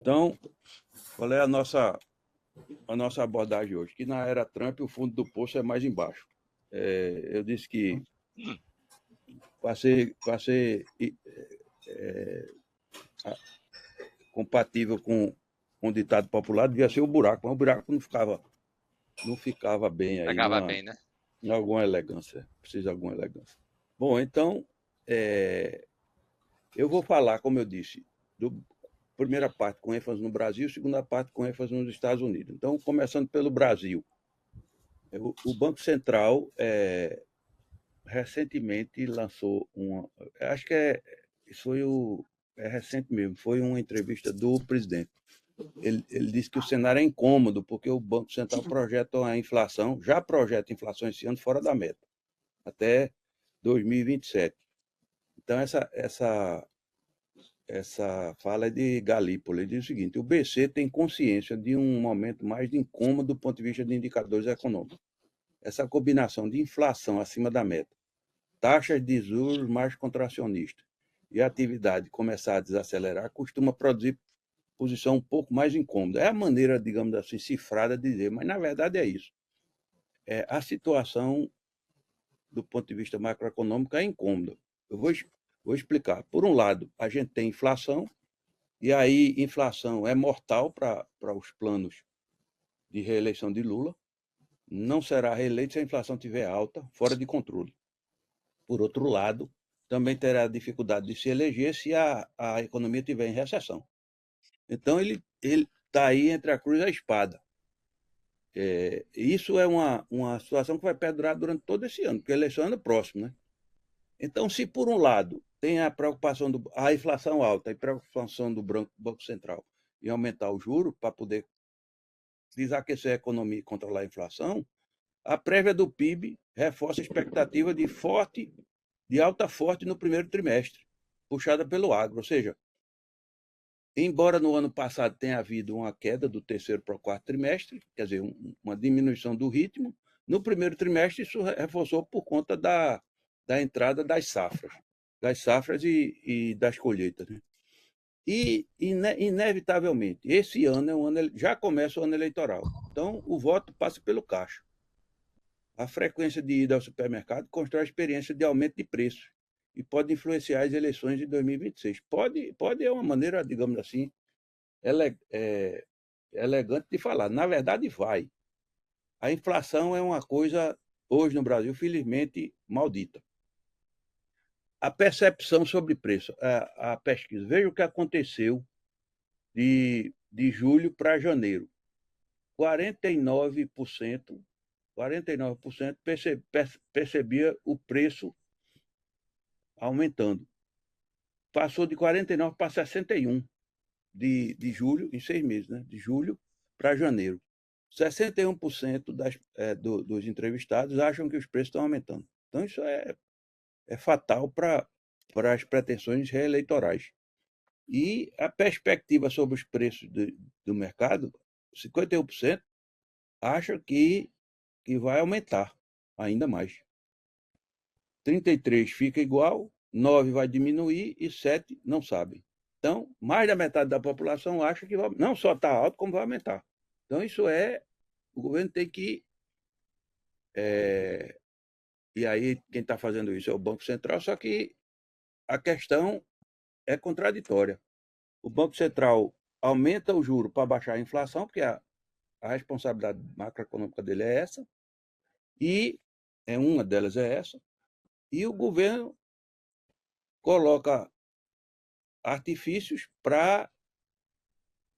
Então, qual é a nossa abordagem hoje? Que na era Trump o fundo do poço é mais embaixo. Eu disse que para ser compatível com o ditado popular, devia ser o buraco, mas o buraco não ficava bem aí, Pegava bem, né? em alguma elegância, precisa de alguma elegância. Bom, então, eu vou falar, como eu disse, do primeira parte com ênfase no Brasil, segunda parte com ênfase nos Estados Unidos. Então, começando pelo Brasil, o Banco Central recentemente lançou uma. Acho que isso foi recente mesmo, foi uma entrevista do presidente. Ele disse que o cenário é incômodo, porque o Banco Central já projeta inflação esse ano fora da meta, até 2027. Então, essa fala é de Galípoli. Ele diz o seguinte: o BC tem consciência de um momento mais de incômodo do ponto de vista de indicadores econômicos. Essa combinação de inflação acima da meta, taxas de juros mais contracionistas e a atividade começar a desacelerar costuma produzir posição um pouco mais incômoda. É a maneira, digamos assim, cifrada de dizer, mas na verdade é isso. A situação do ponto de vista macroeconômico é incômoda. Eu vou explicar. Por um lado, a gente tem inflação, e aí inflação é mortal para os planos de reeleição de Lula. Não será reeleito se a inflação estiver alta, fora de controle. Por outro lado, também terá dificuldade de se eleger se a economia estiver em recessão. Então, ele está aí entre a cruz e a espada. Isso é uma situação que vai perdurar durante todo esse ano, porque a eleição é ano próximo, né? Então, se por um lado tem a preocupação a inflação alta e preocupação do Banco Central em aumentar o juro para poder desaquecer a economia e controlar a inflação, a prévia do PIB reforça a expectativa de alta forte no primeiro trimestre, puxada pelo agro. Ou seja, embora no ano passado tenha havido uma queda do terceiro para o quarto trimestre, quer dizer, uma diminuição do ritmo, no primeiro trimestre isso reforçou por conta da entrada das safras e das colheitas. Né? E, inevitavelmente, esse ano já começa o ano eleitoral. Então, o voto passa pelo caixa. A frequência de ida ao supermercado constrói a experiência de aumento de preços e pode influenciar as eleições de 2026. Pode é uma maneira, digamos assim, elegante de falar. Na verdade, vai. A inflação é uma coisa, hoje no Brasil, felizmente, maldita. A percepção sobre preço, a pesquisa. Veja o que aconteceu de julho para janeiro. 49%, 49% percebia o preço aumentando. Passou de 49 para 61 de julho, em 6 meses, né? De julho para janeiro. 61% dos entrevistados acham que os preços estão aumentando. Então, isso é fatal para as pretensões reeleitorais. E a perspectiva sobre os preços do mercado, 51% acha que vai aumentar ainda mais. 33% fica igual, 9% vai diminuir e 7% não sabem. Então, mais da metade da população acha que não só está alto, como vai aumentar. Então, o governo tem que. É, e aí, quem está fazendo isso é o Banco Central, só que a questão é contraditória. O Banco Central aumenta o juro para baixar a inflação, porque a responsabilidade macroeconômica dele é essa, e uma delas é essa, e o governo coloca artifícios para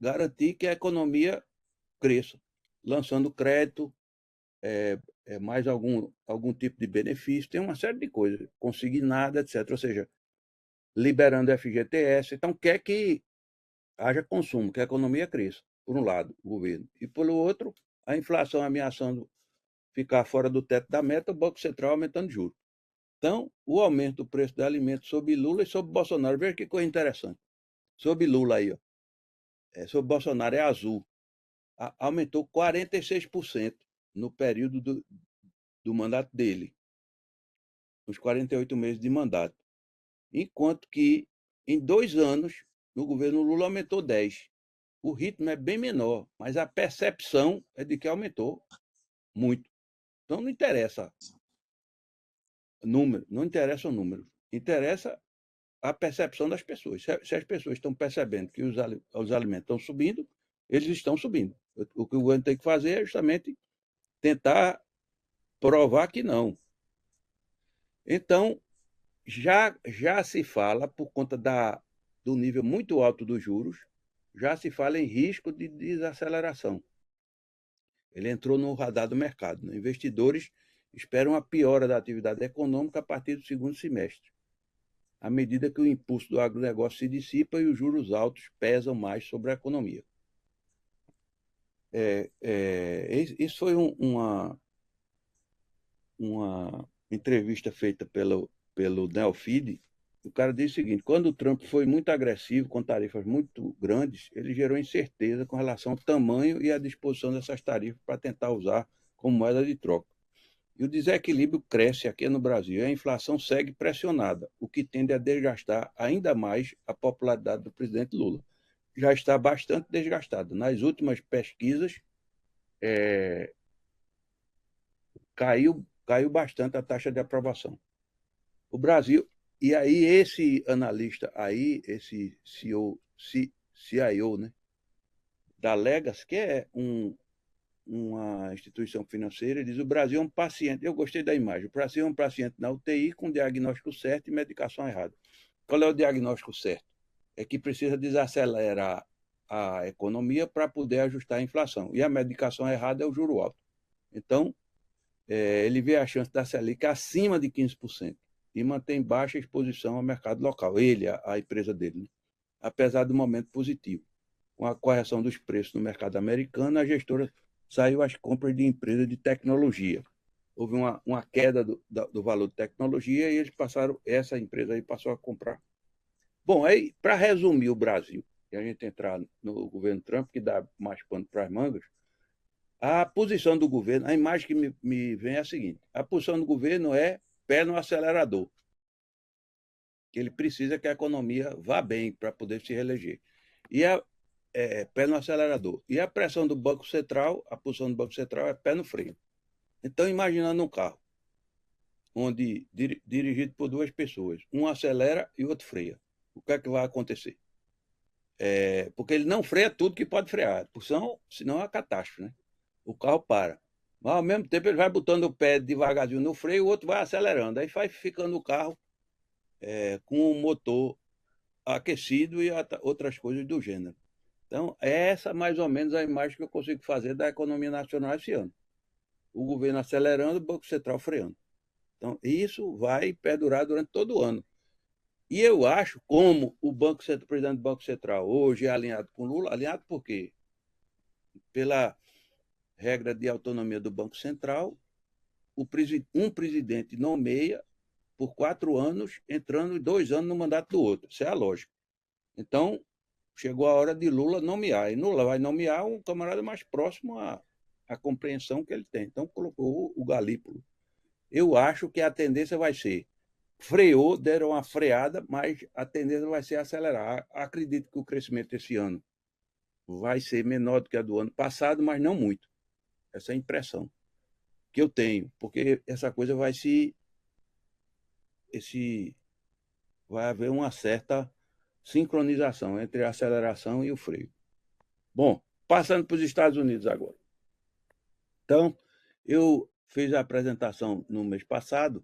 garantir que a economia cresça, lançando crédito, mais algum tipo de benefício, tem uma série de coisas, consignada, etc. Ou seja, liberando FGTS. Então, quer que haja consumo, que a economia cresça, por um lado, o governo. E, pelo outro, a inflação ameaçando ficar fora do teto da meta, o Banco Central aumentando juros. Então, o aumento do preço de alimentos sob Lula e sob Bolsonaro. Veja que coisa interessante. Sob Lula aí, ó. Sob Bolsonaro é azul. Aumentou 46% no período do mandato dele, nos 48 meses de mandato. Enquanto que, em 2 anos, no governo Lula aumentou 10%. o ritmo é bem menor, mas a percepção é de que aumentou muito. Então não interessa número, não interessa o número, interessa a percepção das pessoas. Se as pessoas estão percebendo que os alimentos estão subindo, eles estão subindo. O que o governo tem que fazer é justamente tentar provar que não. Então, já se fala, por conta do nível muito alto dos juros, já se fala em risco de desaceleração. Ele entrou no radar do mercado, né? Investidores esperam a piora da atividade econômica a partir do segundo semestre, à medida que o impulso do agronegócio se dissipa e os juros altos pesam mais sobre a economia. Isso foi uma entrevista feita pelo Neofeed. O cara disse o seguinte: quando o Trump foi muito agressivo, com tarifas muito grandes, ele gerou incerteza com relação ao tamanho e à disposição dessas tarifas para tentar usar como moeda de troca. E o desequilíbrio cresce aqui no Brasil e a inflação segue pressionada, o que tende a desgastar ainda mais a popularidade do presidente Lula. Já está bastante desgastada. Nas últimas pesquisas, caiu bastante a taxa de aprovação. O Brasil, e aí esse analista aí, esse CIO, né, da Legas, que é uma instituição financeira, diz: o Brasil é um paciente, eu gostei da imagem, o Brasil é um paciente na UTI com diagnóstico certo e medicação errada. Qual é o diagnóstico certo? É que precisa desacelerar a economia para poder ajustar a inflação. E a medicação errada é o juro alto. Então, ele vê a chance da Selic acima de 15% e mantém baixa exposição ao mercado local, ele, a empresa dele, né? Apesar do momento positivo. Com a correção dos preços no mercado americano, a gestora saiu às compras de empresas de tecnologia. Houve uma queda do valor de tecnologia e essa empresa aí passou a comprar. Bom, aí, para resumir o Brasil, e a gente entrar no governo Trump, que dá mais pano para as mangas, a posição do governo, a imagem que me vem é a seguinte: a posição do governo é pé no acelerador, que ele precisa que a economia vá bem para poder se reeleger. E pé no acelerador. E a pressão do Banco Central, a posição do Banco Central é pé no freio. Então, imaginando um carro, onde dirigido por duas pessoas, um acelera e o outro freia. O que é que vai acontecer? Porque ele não freia tudo que pode frear, senão é uma catástrofe, né? O carro para. Mas ao mesmo tempo ele vai botando o pé devagarzinho no freio, o outro vai acelerando. Aí vai ficando o carro com o motor aquecido e outras coisas do gênero. Então, essa mais ou menos a imagem que eu consigo fazer da economia nacional esse ano. O governo acelerando, o Banco Central freando. Então, isso vai perdurar durante todo o ano. E eu acho, como o presidente do Banco Central hoje é alinhado com Lula, alinhado por quê? Pela regra de autonomia do Banco Central, um presidente nomeia por 4 anos, entrando 2 anos no mandato do outro. Isso é a lógica. Então, chegou a hora de Lula nomear. E Lula vai nomear um camarada mais próximo à compreensão que ele tem. Então, colocou o Galípolo. Eu acho que a tendência vai ser: freou, deram uma freada, mas a tendência vai ser acelerar. Acredito que o crescimento esse ano vai ser menor do que a do ano passado, mas não muito. Essa é a impressão que eu tenho, porque essa coisa vai haver uma certa sincronização entre a aceleração e o freio. Bom, passando para os Estados Unidos agora. Então, eu fiz a apresentação no mês passado,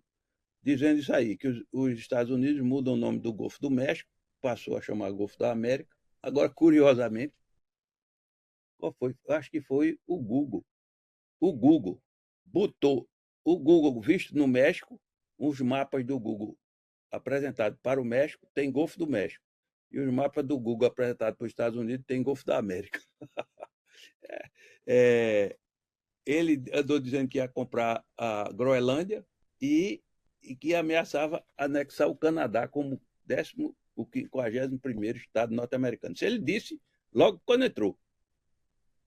dizendo isso aí, que os Estados Unidos mudam o nome do Golfo do México, passou a chamar Golfo da América. Agora, curiosamente, qual foi? Acho que foi o Google. O Google botou o Google visto no México, os mapas do Google apresentados para o México tem Golfo do México. E os mapas do Google apresentados para os Estados Unidos tem Golfo da América. Ele andou dizendo que ia comprar a Groenlândia e que ameaçava anexar o Canadá como o 51º estado norte-americano. Isso ele disse logo quando entrou.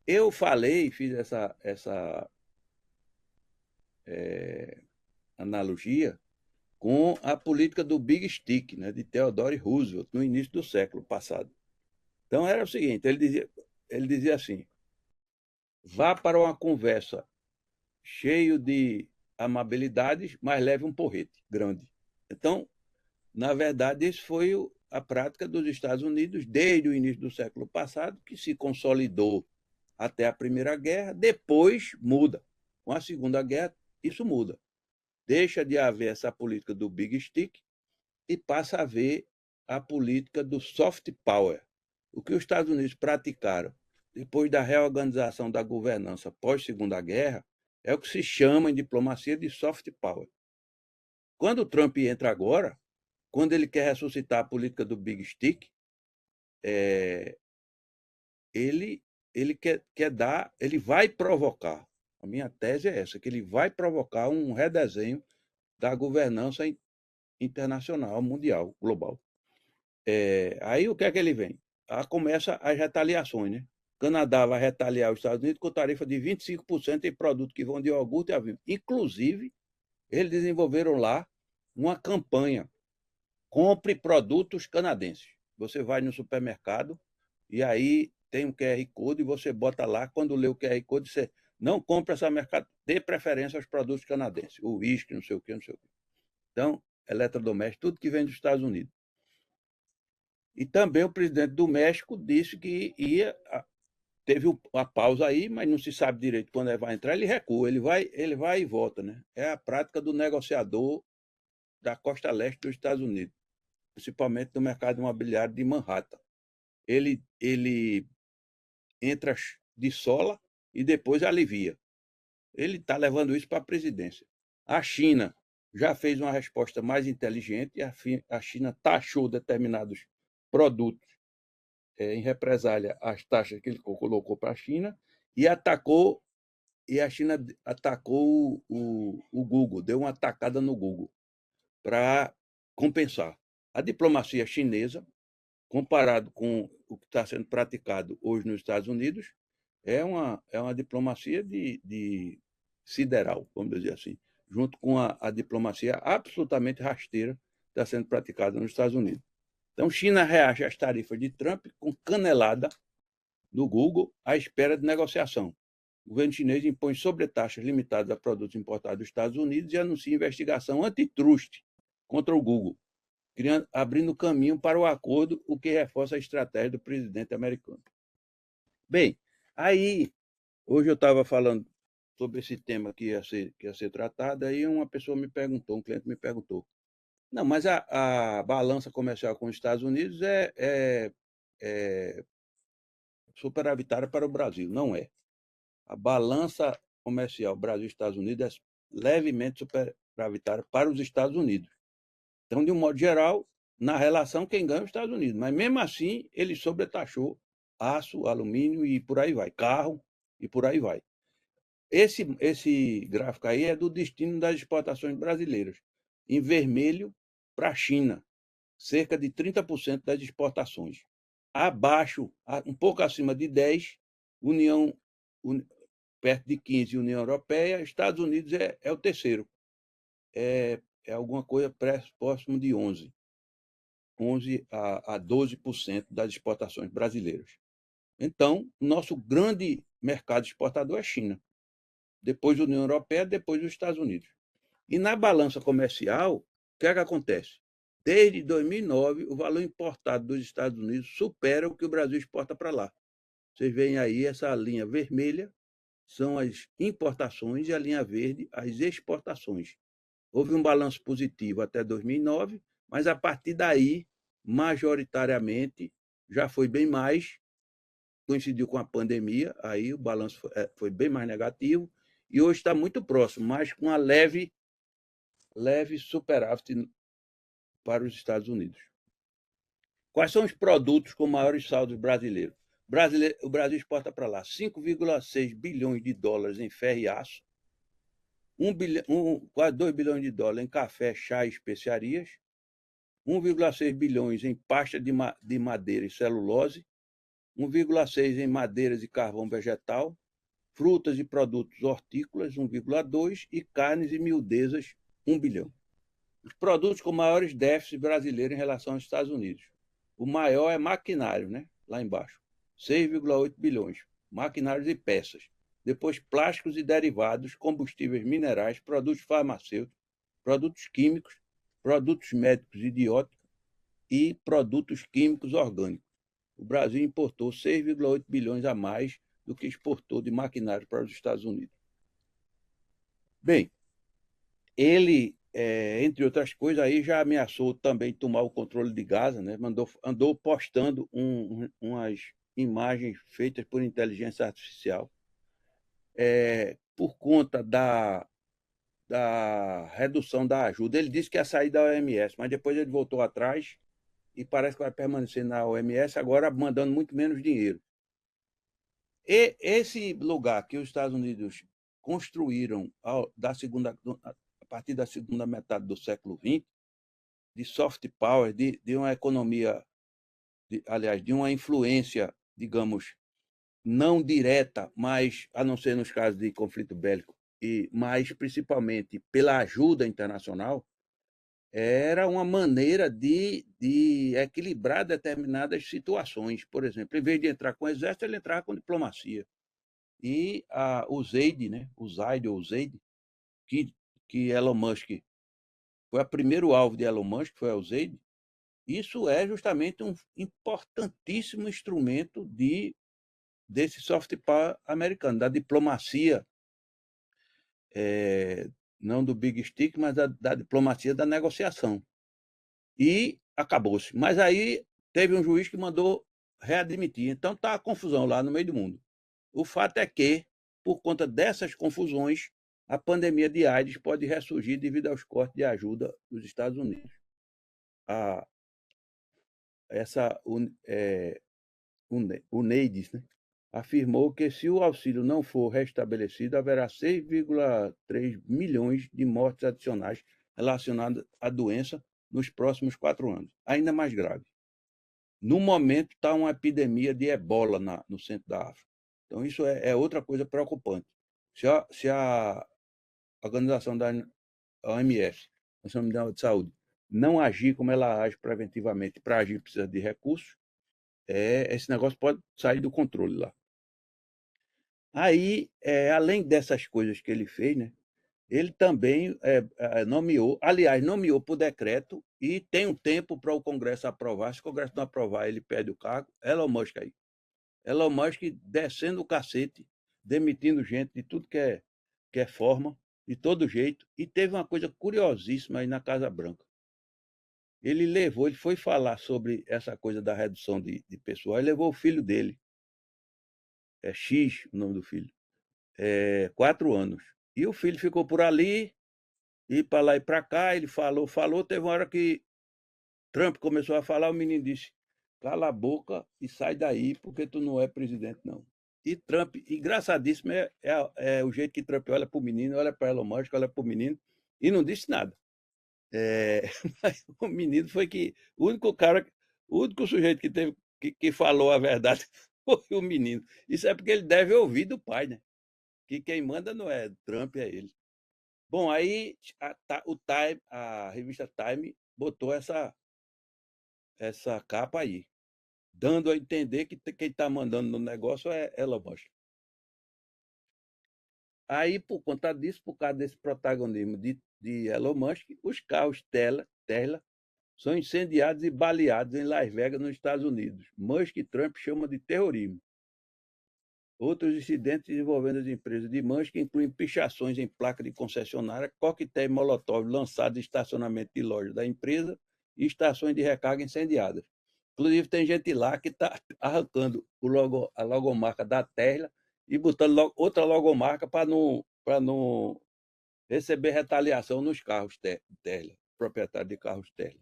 Eu falei, fiz essa analogia com a política do Big Stick, né, de Theodore Roosevelt, no início do século passado. Então era o seguinte: ele dizia, ele dizia assim: vá para uma conversa cheio de amabilidades, mas leve um porrete grande. Então, na verdade, isso foi a prática dos Estados Unidos desde o início do século passado, que se consolidou até a Primeira Guerra, depois muda. Com a Segunda Guerra, isso muda. Deixa de haver essa política do Big Stick e passa a haver a política do soft power. O que os Estados Unidos praticaram depois da reorganização da governança pós-Segunda Guerra é o que se chama em diplomacia de soft power. Quando o Trump entra agora, quando ele quer ressuscitar a política do Big Stick, ele quer dar, ele vai provocar. A minha tese é essa, que ele vai provocar um redesenho da governança internacional, mundial, global. Aí o que é que ele vem? Começa as retaliações, né? O Canadá vai retaliar os Estados Unidos com tarifa de 25% em produtos que vão de iogurte a vinho. Inclusive, eles desenvolveram lá uma campanha: compre produtos canadenses. Você vai no supermercado e aí tem um QR Code e você bota lá, quando lê o QR Code, você não compra essa mercado, dê preferência aos produtos canadenses, o uísque, não sei o que, não sei o que. Então, eletrodoméstico, tudo que vem dos Estados Unidos. E também o presidente do México disse que teve uma pausa aí, mas não se sabe direito quando ele vai entrar, ele recua, ele vai e volta, né? É a prática do negociador da costa leste dos Estados Unidos, principalmente no mercado imobiliário de Manhattan. Ele entra de sola e depois alivia. Ele está levando isso para a presidência. A China já fez uma resposta mais inteligente e a China taxou determinados produtos em represália às taxas que ele colocou para a China e a China atacou o Google, deu uma atacada no Google para compensar. A diplomacia chinesa, comparado com o que está sendo praticado hoje nos Estados Unidos, é uma diplomacia de sideral, vamos dizer assim, junto com a diplomacia absolutamente rasteira que está sendo praticada nos Estados Unidos. Então, China reage às tarifas de Trump com canelada do Google à espera de negociação. O governo chinês impõe sobretaxas limitadas a produtos importados dos Estados Unidos e anuncia investigação antitrust contra o Google, abrindo caminho para o acordo, o que reforça a estratégia do presidente americano. Bem, aí, hoje eu estava falando sobre esse tema que ia ser tratado, aí uma pessoa me perguntou, um cliente me perguntou: não, mas a balança comercial com os Estados Unidos é superavitária para o Brasil. Não é. A balança comercial Brasil-Estados Unidos é levemente superavitária para os Estados Unidos. Então, de um modo geral, na relação, quem ganha é os Estados Unidos. Mas, mesmo assim, ele sobretaxou aço, alumínio e por aí vai, carro e por aí vai. Esse gráfico aí é do destino das exportações brasileiras. Em vermelho, para a China, cerca de 30% das exportações. Abaixo, um pouco acima de 10%, perto de 15%, União Europeia. Estados Unidos é o terceiro. É alguma coisa próximo de 11% a 12% das exportações brasileiras. Então, nosso grande mercado exportador é a China. Depois a União Europeia, depois os Estados Unidos. E na balança comercial, o que é que acontece? Desde 2009, o valor importado dos Estados Unidos supera o que o Brasil exporta para lá. Vocês veem aí essa linha vermelha, são as importações, e a linha verde, as exportações. Houve um balanço positivo até 2009, mas a partir daí, majoritariamente, já foi bem mais, coincidiu com a pandemia, aí o balanço foi bem mais negativo, e hoje está muito próximo, mas com uma leve superávit para os Estados Unidos. Quais são os produtos com maiores saldos brasileiros? O Brasil exporta para lá 5,6 bilhões de dólares em ferro e aço, quase 2 bilhões de dólares em café, chá e especiarias, 1,6 bilhões em pasta de madeira e celulose, 1,6 em madeiras e carvão vegetal, frutas e produtos hortícolas, 1,2, e carnes e miudezas, 1 bilhão. Os produtos com maiores déficits brasileiros em relação aos Estados Unidos. O maior é maquinário, né? Lá embaixo. 6,8 bilhões. Maquinários e peças. Depois, plásticos e derivados, combustíveis minerais, produtos farmacêuticos, produtos químicos, produtos médicos idióticos e produtos químicos orgânicos. O Brasil importou 6,8 bilhões a mais do que exportou de maquinário para os Estados Unidos. Bem, ele, entre outras coisas, aí já ameaçou também tomar o controle de Gaza, né? Andou postando umas imagens feitas por inteligência artificial, por conta da redução da ajuda. Ele disse que ia sair da OMS, mas depois ele voltou atrás e parece que vai permanecer na OMS, agora mandando muito menos dinheiro. E esse lugar que os Estados Unidos construíram a partir da segunda metade do século XX, de soft power, de uma economia, aliás, de uma influência, digamos, não direta, mas a não ser nos casos de conflito bélico, mas principalmente pela ajuda internacional, era uma maneira de equilibrar determinadas situações. Por exemplo, em vez de entrar com o exército, ele entrava com diplomacia. E o Zaid, né, o Zaid, que Elon Musk foi o primeiro alvo de Elon Musk, foi o Zaid, isso é justamente um importantíssimo instrumento desse soft power americano, da diplomacia, não do big stick, mas da diplomacia da negociação. E acabou-se. Mas aí teve um juiz que mandou readmitir. Então está a confusão lá no meio do mundo. O fato é que, por conta dessas confusões, a pandemia de AIDS pode ressurgir devido aos cortes de ajuda dos Estados Unidos. UNAIDS, né, afirmou que, se o auxílio não for restabelecido, haverá 6,3 milhões de mortes adicionais relacionadas à doença nos próximos 4 anos, ainda mais grave. No momento, está uma epidemia de ebola no centro da África. Então, isso é outra coisa preocupante. Se a organização da OMS, Organização Mundial de Saúde, não agir como ela age preventivamente, para agir precisa de recursos, esse negócio pode sair do controle lá. Aí, além dessas coisas que ele fez, né, ele também nomeou por decreto, e tem um tempo para o Congresso aprovar. Se o Congresso não aprovar, ele perde o cargo. Elon Musk aí. Elon Musk descendo o cacete, demitindo gente de tudo que é forma, de todo jeito. E teve uma coisa curiosíssima aí na Casa Branca. Ele foi falar sobre essa coisa da redução de pessoal, e levou o filho dele. É X o nome do filho. 4 anos. E o filho ficou por ali, e para lá e para cá, ele falou, teve uma hora que Trump começou a falar, o menino disse: cala a boca e sai daí, porque tu não é presidente, não. E Trump, engraçadíssimo, é o jeito que Trump olha para o menino, olha para Elon Musk, olha para o menino, e não disse nada. Mas o menino foi o único sujeito que teve, que falou a verdade foi o menino. Isso é porque ele deve ouvir do pai, né? Que quem manda não é Trump, é ele. Bom, aí a revista Time botou essa capa aí, dando a entender que quem está mandando no negócio é Elon Musk. Aí, por conta disso, por causa desse protagonismo de Elon Musk, os carros Tesla são incendiados e baleados em Las Vegas, nos Estados Unidos. Musk e Trump chamam de terrorismo. Outros incidentes envolvendo as empresas de Musk incluem pichações em placa de concessionária, coquetéis molotov lançados em estacionamento de loja da empresa e estações de recarga incendiadas. Inclusive, tem gente lá que está arrancando a logomarca da Tesla e botando outra logomarca para não receber retaliação nos carros Tesla, proprietário de carros Tesla.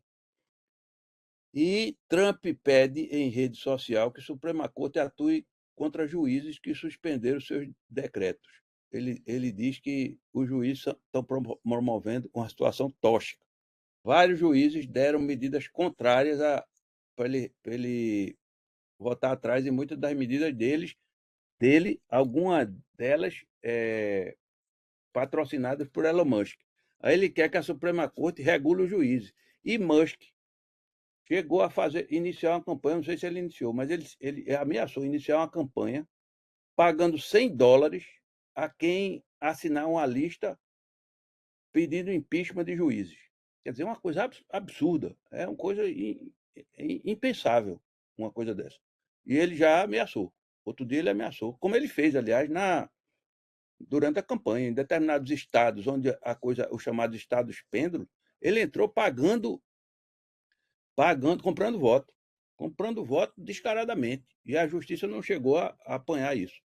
E Trump pede em rede social que a Suprema Corte atue contra juízes que suspenderam seus decretos. Ele diz que os juízes estão promovendo uma situação tóxica. Vários juízes deram medidas contrárias para ele votar atrás em muitas das medidas dele, algumas delas patrocinadas por Elon Musk. Aí ele quer que a Suprema Corte regule os juízes. E Musk, chegou a iniciar uma campanha, não sei se ele iniciou, mas ele ameaçou iniciar uma campanha pagando $100 a quem assinar uma lista pedindo impeachment de juízes. Quer dizer, uma coisa absurda, é uma coisa impensável, uma coisa dessa. E ele já ameaçou. Outro dia ele ameaçou, como ele fez, aliás, durante a campanha, em determinados estados, onde os chamados estados pêndulos, ele entrou comprando voto descaradamente. E a justiça não chegou a apanhar isso.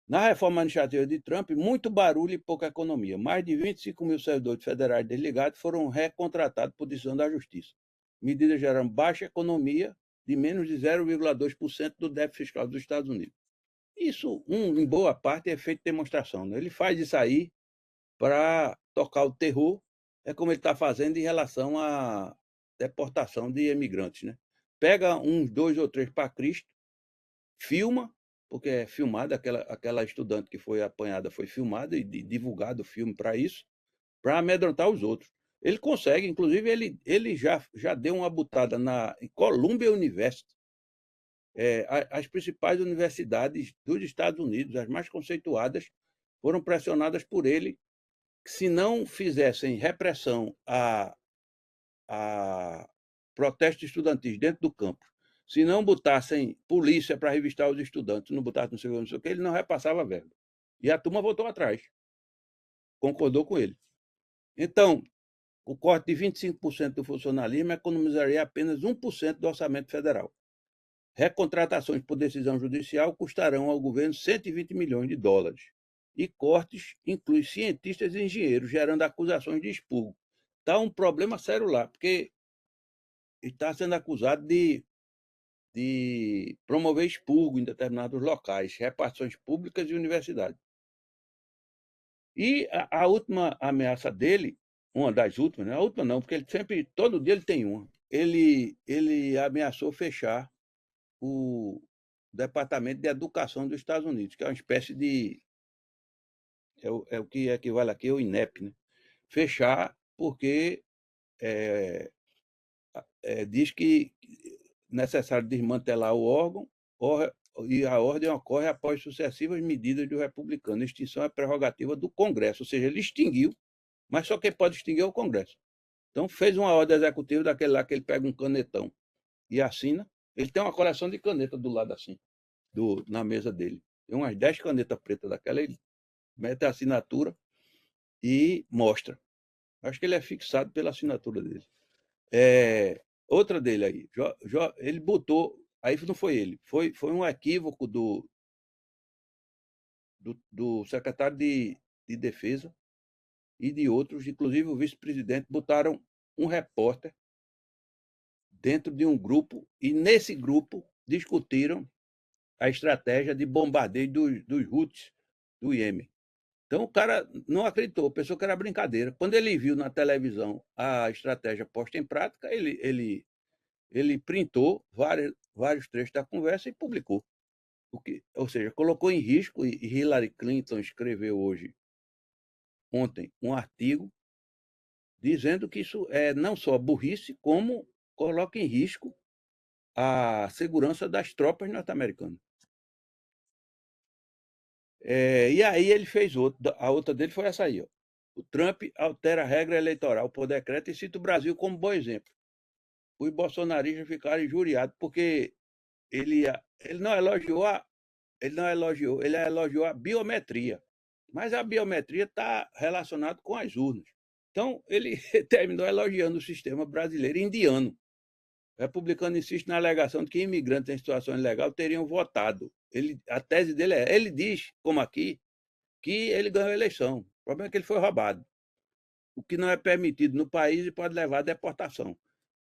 Na reforma administrativa de Trump, muito barulho e pouca economia. Mais de 25 mil servidores federais desligados foram recontratados por decisão da Justiça. Medidas geraram baixa economia de menos de 0,2% do déficit fiscal dos Estados Unidos. Isso, em boa parte, é feito de demonstração. Né? Ele faz isso aí para tocar o terror, é como ele está fazendo em relação à deportação de imigrantes. Né? Pega uns 2 ou 3 para Cristo, filma, porque é filmada, aquela estudante que foi apanhada foi filmada e divulgado o filme para isso, para amedrontar os outros. Ele consegue, inclusive, ele já deu uma butada em Columbia University, as principais universidades dos Estados Unidos, as mais conceituadas, foram pressionadas por ele que, se não fizessem repressão a protestos estudantis dentro do campus, se não botassem polícia para revistar os estudantes, não botassem não sei o que, ele não repassava verba. E a turma voltou atrás, concordou com ele. Então, o corte de 25% do funcionalismo economizaria apenas 1% do orçamento federal. Recontratações por decisão judicial custarão ao governo $120 milhões. E cortes incluem cientistas e engenheiros, gerando acusações de expurgo. Está um problema sério lá, porque está sendo acusado de promover expurgo em determinados locais, repartições públicas e universidades. E a última ameaça dele, uma das últimas, né? A última não, porque ele sempre, todo dia ele tem uma. Ele ameaçou fechar o Departamento de Educação dos Estados Unidos, que é uma espécie de... É o que equivale aqui ao INEP, né? Fechar porque diz que é necessário desmantelar o órgão, e a ordem ocorre após sucessivas medidas do republicano. A extinção é prerrogativa do Congresso, ou seja, ele extinguiu, mas só quem pode extinguir é o Congresso. Então fez uma ordem executiva daquele lá que ele pega um canetão e assina. Ele tem uma coleção de caneta do lado assim, na mesa dele. Tem umas 10 canetas pretas daquela, ele mete a assinatura e mostra. Acho que ele é fixado pela assinatura dele. Outra dele aí, ele botou, aí não foi ele, foi um equívoco do secretário de Defesa e de outros, inclusive o vice-presidente, botaram um repórter dentro de um grupo e nesse grupo discutiram a estratégia de bombardeio dos Houthis do Iêmen. Então o cara não acreditou, pensou que era brincadeira. Quando ele viu na televisão a estratégia posta em prática, ele printou vários trechos da conversa e publicou. Ou seja, colocou em risco, e Hillary Clinton escreveu ontem, um artigo dizendo que isso é não só burrice, como coloca em risco a segurança das tropas norte-americanas. E aí ele fez a outra dele foi essa aí. Ó. O Trump altera a regra eleitoral por decreto e cita o Brasil como bom exemplo. Os bolsonaristas ficaram injuriados porque ele não elogiou ele elogiou a biometria. Mas a biometria está relacionada com as urnas. Então, ele terminou elogiando o sistema brasileiro e indiano. O republicano insiste na alegação de que imigrantes em situação ilegal teriam votado. A tese dele ele diz, como aqui, que ele ganhou a eleição. O problema é que ele foi roubado. O que não é permitido no país e pode levar à deportação.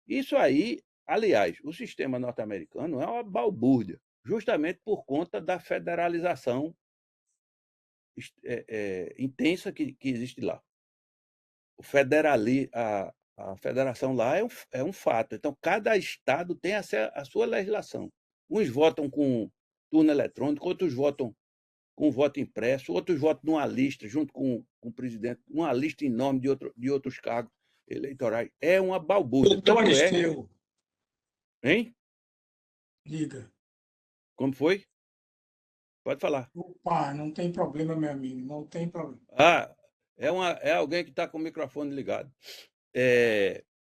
Isso aí, aliás, o sistema norte-americano é uma balbúrdia, justamente por conta da federalização intensa que existe lá. A federação lá é um fato. Então, cada estado tem a sua legislação. Uns votam com turno eletrônico, outros votam com voto impresso, outros votam numa lista, junto com o presidente, uma lista enorme de outros cargos eleitorais. É uma balbúrdia. Doutor Aristeu, Hein? Diga. Como foi? Pode falar. Opa, não tem problema, meu amigo, não tem problema. Ah, é alguém que está com o microfone ligado.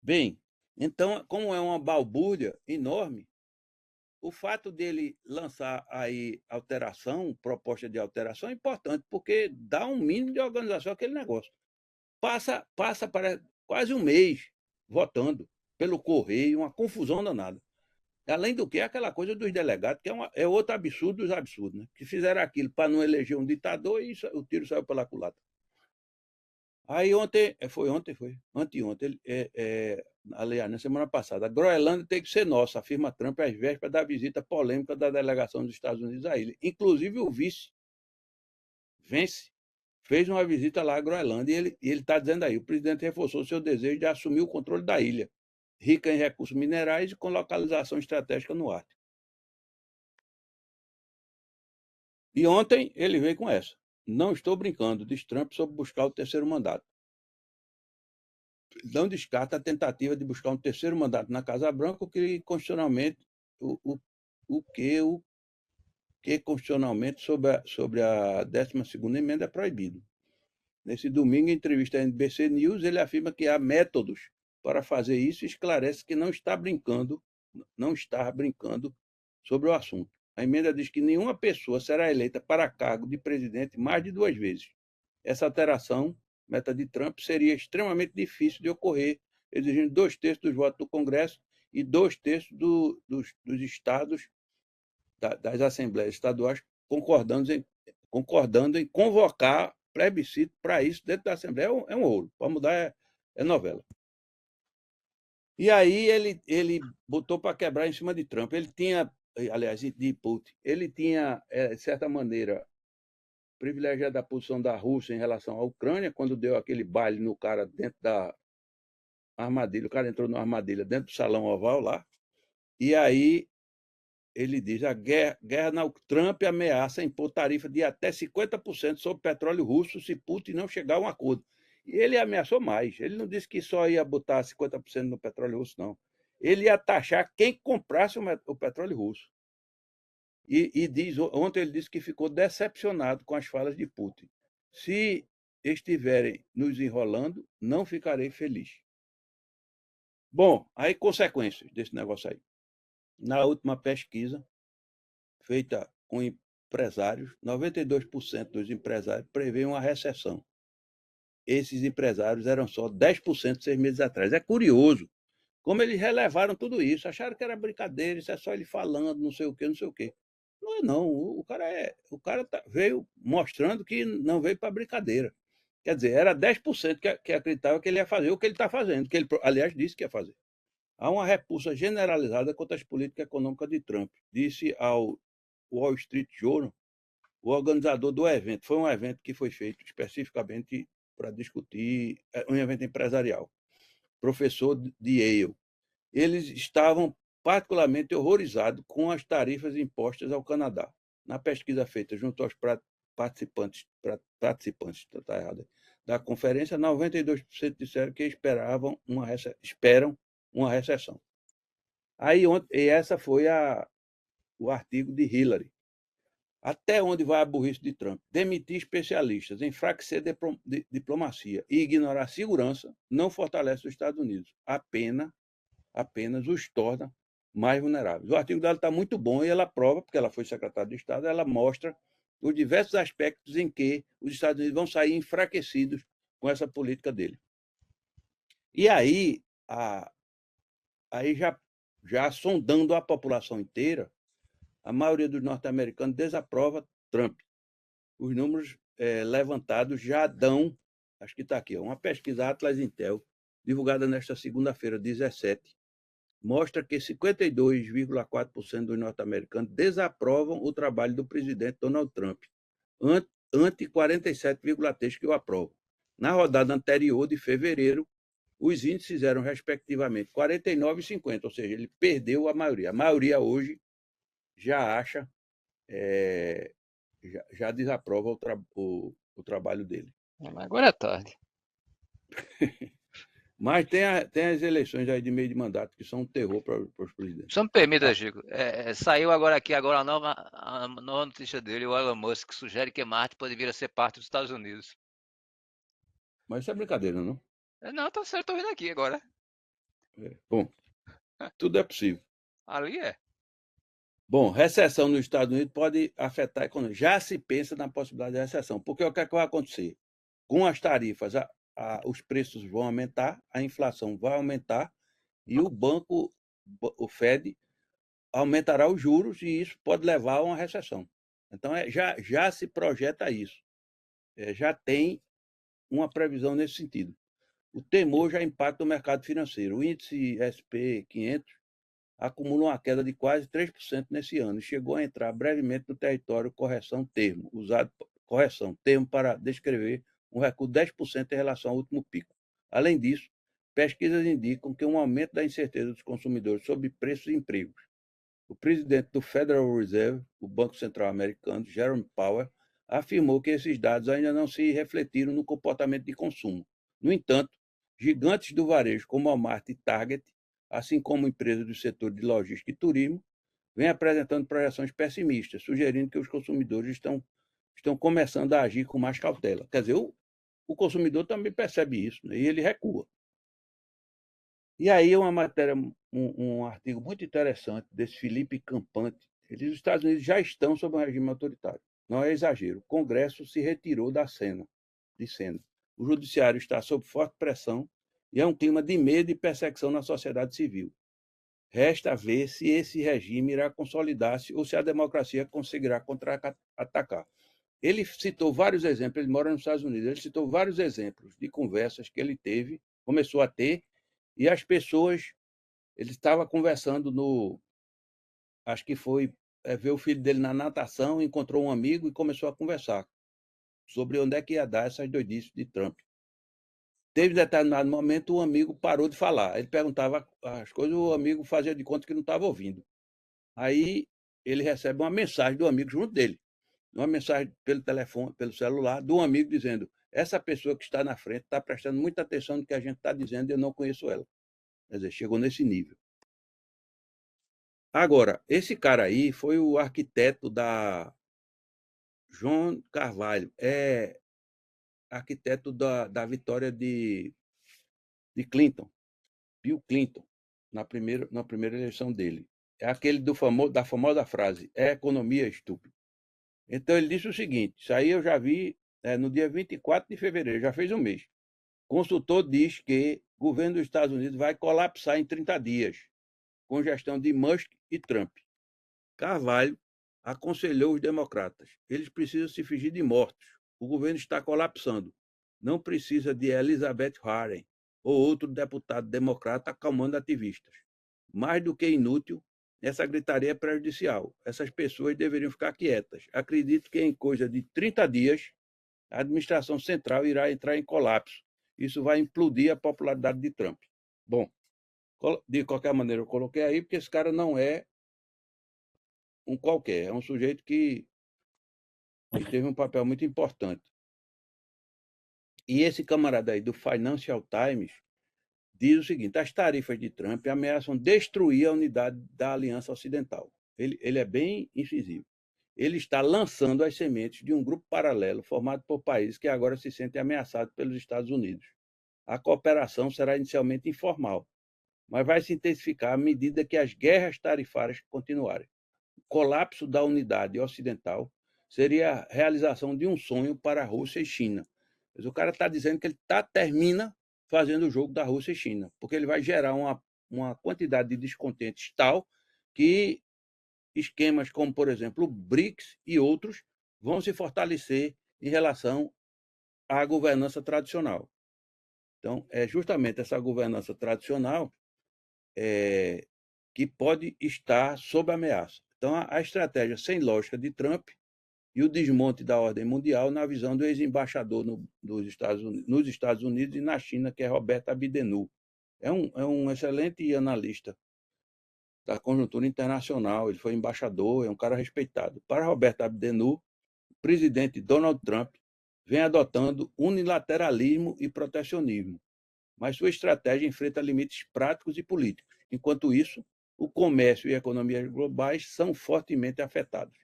Bem, então, como é uma balbúrdia enorme, o fato dele lançar aí alteração, proposta de alteração, é importante, porque dá um mínimo de organização àquele negócio. Passa para quase um mês votando pelo correio, uma confusão danada. Além do que, é aquela coisa dos delegados, que é outro absurdo dos absurdos, né? Que fizeram aquilo para não eleger um ditador e o tiro saiu pela culatra. Aí foi anteontem, aliás, na semana passada, a Groenlândia tem que ser nossa, afirma Trump às vésperas da visita polêmica da delegação dos Estados Unidos à ilha. Inclusive o vice, Vence, fez uma visita lá à Groenlândia e ele está dizendo aí, o presidente reforçou seu desejo de assumir o controle da ilha, rica em recursos minerais e com localização estratégica no Ártico. E ontem ele veio com essa. Não estou brincando, diz Trump sobre buscar o terceiro mandato. Não descarta a tentativa de buscar um terceiro mandato na Casa Branca, o que constitucionalmente, o, o, o que constitucionalmente sobre a 12ª emenda é proibido. Nesse domingo, em entrevista à NBC News, ele afirma que há métodos para fazer isso e esclarece que não está brincando sobre o assunto. A emenda diz que nenhuma pessoa será eleita para cargo de presidente mais de 2 vezes. Essa alteração, meta de Trump, seria extremamente difícil de ocorrer, exigindo 2/3 dos votos do Congresso e 2/3 dos estados, das assembleias estaduais, concordando em convocar plebiscito para isso dentro da Assembleia. É um ouro. Para mudar é novela. E aí ele botou para quebrar em cima de Trump. Ele tinha, aliás, de Putin, ele tinha, de certa maneira, privilegiado a posição da Rússia em relação à Ucrânia, quando deu aquele baile no cara dentro da armadilha. O cara entrou na armadilha dentro do salão oval lá. E aí ele diz a guerra na Trump ameaça impor tarifa de até 50% sobre petróleo russo se Putin não chegar a um acordo. E ele ameaçou mais. Ele não disse que só ia botar 50% no petróleo russo, não. Ele ia taxar quem comprasse o petróleo russo. Ontem ele disse que ficou decepcionado com as falas de Putin. Se estiverem nos enrolando, não ficarei feliz. Bom, aí consequências desse negócio aí. Na última pesquisa, feita com empresários, 92% dos empresários preveem uma recessão. Esses empresários eram só 10% 6 meses atrás. É curioso como eles relevaram tudo isso, acharam que era brincadeira, isso é só ele falando, não sei o quê, não sei o quê. Não é não, o cara veio mostrando que não veio para brincadeira. Quer dizer, era 10% que acreditava que ele ia fazer o que ele está fazendo, que ele, aliás, disse que ia fazer. Há uma repulsa generalizada contra as políticas econômicas de Trump, disse ao Wall Street Journal o organizador do evento. Foi um evento que foi feito especificamente para discutir, um evento empresarial. Professor de Yale. Eles estavam particularmente horrorizados com as tarifas impostas ao Canadá. Na pesquisa feita junto aos participantes tá errado, da conferência, 92% disseram que esperam uma recessão. Aí, e essa foi o artigo de Hillary. Até onde vai a burrice de Trump? Demitir especialistas, enfraquecer diplomacia e ignorar a segurança não fortalece os Estados Unidos, apenas os torna mais vulneráveis. O artigo dela está muito bom e ela prova, porque ela foi secretária de Estado, ela mostra os diversos aspectos em que os Estados Unidos vão sair enfraquecidos com essa política dele. E aí já sondando a população inteira, a maioria dos norte-americanos desaprova Trump. Os números levantados já dão, acho que está aqui, uma pesquisa Atlas Intel, divulgada nesta segunda-feira, 17, mostra que 52,4% dos norte-americanos desaprovam o trabalho do presidente Donald Trump, ante 47,3% que o aprovam. Na rodada anterior, de fevereiro, os índices eram, respectivamente, 49 e 50, ou seja, ele perdeu a maioria. A maioria hoje já acha, já desaprova o trabalho dele. Mas agora é tarde. Mas tem as eleições aí de meio de mandato que são um terror para os presidentes. Só me permita, Chico. Saiu agora a nova notícia dele, o Elon Musk sugere que Marte pode vir a ser parte dos Estados Unidos. Mas isso é brincadeira, não? Não, tá certo, tô vendo aqui agora. Bom, tudo é possível. Ali é. Bom, recessão nos Estados Unidos pode afetar a economia. Já se pensa na possibilidade de recessão, porque o que é que vai acontecer? Com as tarifas, os preços vão aumentar, a inflação vai aumentar e o Fed, aumentará os juros e isso pode levar a uma recessão. Então, já se projeta isso. Já tem uma previsão nesse sentido. O temor já impacta o mercado financeiro. O índice SP500 acumula uma queda de quase 3% nesse ano e chegou a entrar brevemente no território correção termo para descrever um recuo de 10% em relação ao último pico. Além disso, pesquisas indicam que um aumento da incerteza dos consumidores sobre preços e empregos. O presidente do Federal Reserve, o Banco Central Americano, Jerome Powell, afirmou que esses dados ainda não se refletiram no comportamento de consumo. No entanto, gigantes do varejo como Walmart e Target, assim como empresas do setor de logística e turismo, vêm apresentando projeções pessimistas, sugerindo que os consumidores estão começando a agir com mais cautela. Quer dizer, o consumidor também percebe isso, né? E ele recua. E aí uma matéria, um artigo muito interessante desse Felipe Campante. Ele diz: os Estados Unidos já estão sob um regime autoritário. Não é exagero. O Congresso se retirou de cena. O judiciário está sob forte pressão e é um clima de medo e perseguição na sociedade civil. Resta ver se esse regime irá consolidar-se ou se a democracia conseguirá contra-atacar. Ele citou vários exemplos, ele mora nos Estados Unidos, ele citou vários exemplos de conversas que ele começou a ter, e as pessoas, ele estava conversando acho que foi ver o filho dele na natação, encontrou um amigo e começou a conversar sobre onde é que ia dar essas doidices de Trump. Teve determinado momento, o amigo parou de falar. Ele perguntava as coisas, o amigo fazia de conta que não estava ouvindo. Aí ele recebe uma mensagem do amigo junto dele. Uma mensagem pelo telefone, pelo celular, de um amigo dizendo: essa pessoa que está na frente está prestando muita atenção no que a gente está dizendo e eu não conheço ela. Quer dizer, chegou nesse nível. Agora, esse cara aí foi o arquiteto da João Carvalho, é arquiteto da vitória de Clinton, Bill Clinton, na primeira eleição dele. É aquele da famosa frase: é economia estúpida. Então ele disse o seguinte: isso aí eu já vi no dia 24 de fevereiro, já fez um mês. Consultor diz que o governo dos Estados Unidos vai colapsar em 30 dias, com gestão de Musk e Trump. Carvalho aconselhou os democratas: eles precisam se fingir de mortos. O governo está colapsando. Não precisa de Elizabeth Warren ou outro deputado democrata acalmando ativistas. Mais do que inútil, essa gritaria é prejudicial. Essas pessoas deveriam ficar quietas. Acredito que em coisa de 30 dias, a administração central irá entrar em colapso. Isso vai implodir a popularidade de Trump. Bom, de qualquer maneira, eu coloquei aí porque esse cara não é um qualquer, é um sujeito que teve um papel muito importante. E esse camarada aí do Financial Times diz o seguinte: as tarifas de Trump ameaçam destruir a unidade da Aliança Ocidental. Ele é bem incisivo. Ele está lançando as sementes de um grupo paralelo formado por países que agora se sentem ameaçados pelos Estados Unidos. A cooperação será inicialmente informal, mas vai se intensificar à medida que as guerras tarifárias continuarem. O colapso da unidade ocidental seria a realização de um sonho para a Rússia e China. Mas o cara está dizendo que ele termina fazendo o jogo da Rússia e China, porque ele vai gerar uma quantidade de descontentes tal que esquemas como, por exemplo, o BRICS e outros vão se fortalecer em relação à governança tradicional. Então, é justamente essa governança tradicional que pode estar sob ameaça. Então, a estratégia sem lógica de Trump e o desmonte da ordem mundial na visão do ex-embaixador nos Estados Unidos e na China, que é Roberto Abdenu. É um excelente analista da conjuntura internacional, ele foi embaixador, é um cara respeitado. Para Roberto Abdenu, o presidente Donald Trump vem adotando unilateralismo e protecionismo. mas sua estratégia enfrenta limites práticos e políticos. Enquanto isso, o comércio e a economia globais são fortemente afetados.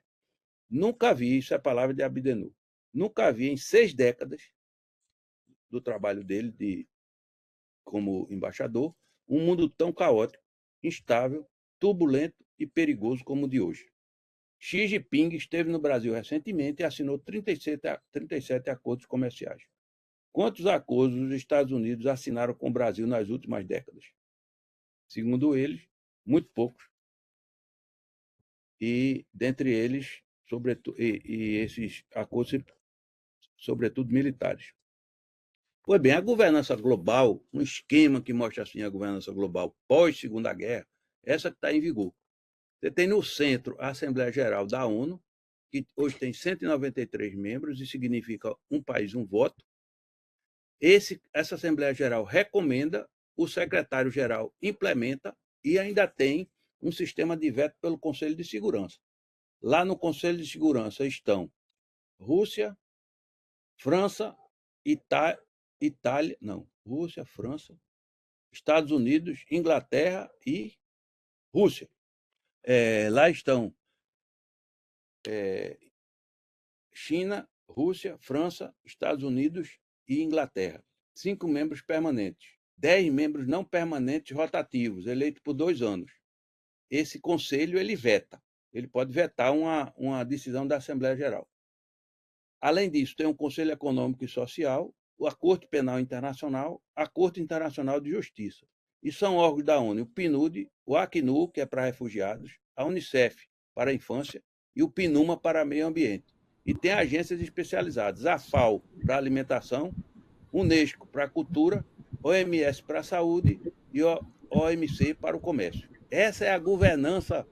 Nunca vi, isso é a palavra de Abdenu, nunca vi em 6 décadas do trabalho dele como embaixador, um mundo tão caótico, instável, turbulento e perigoso como o de hoje. Xi Jinping esteve no Brasil recentemente e assinou 37 acordos comerciais. Quantos acordos os Estados Unidos assinaram com o Brasil nas últimas décadas? Segundo eles, muito poucos. E, dentre eles, esses acordos, sobretudo militares. Pois bem, a governança global, um esquema que mostra assim a governança global pós-Segunda Guerra, essa que está em vigor. Você tem no centro a Assembleia Geral da ONU, que hoje tem 193 membros e significa um país, um voto. Essa Assembleia Geral recomenda, o secretário-geral implementa e ainda tem um sistema de veto pelo Conselho de Segurança. Lá no Conselho de Segurança estão Rússia, França, Rússia, França, Estados Unidos, Inglaterra e Rússia. Lá estão China, Rússia, França, Estados Unidos e Inglaterra. 5 membros permanentes. 10 membros não permanentes rotativos, eleitos por 2 anos. Esse conselho ele veta. Ele pode vetar uma decisão da Assembleia Geral. Além disso, tem o Conselho Econômico e Social, a Corte Penal Internacional, a Corte Internacional de Justiça. E são órgãos da ONU, o PNUD, o Acnu, que é para refugiados, a Unicef, para a infância, e o PNUMA, para meio ambiente. E tem agências especializadas, a FAO, para a alimentação, Unesco, para a cultura, OMS, para a saúde e OMC, para o comércio. Essa é a governança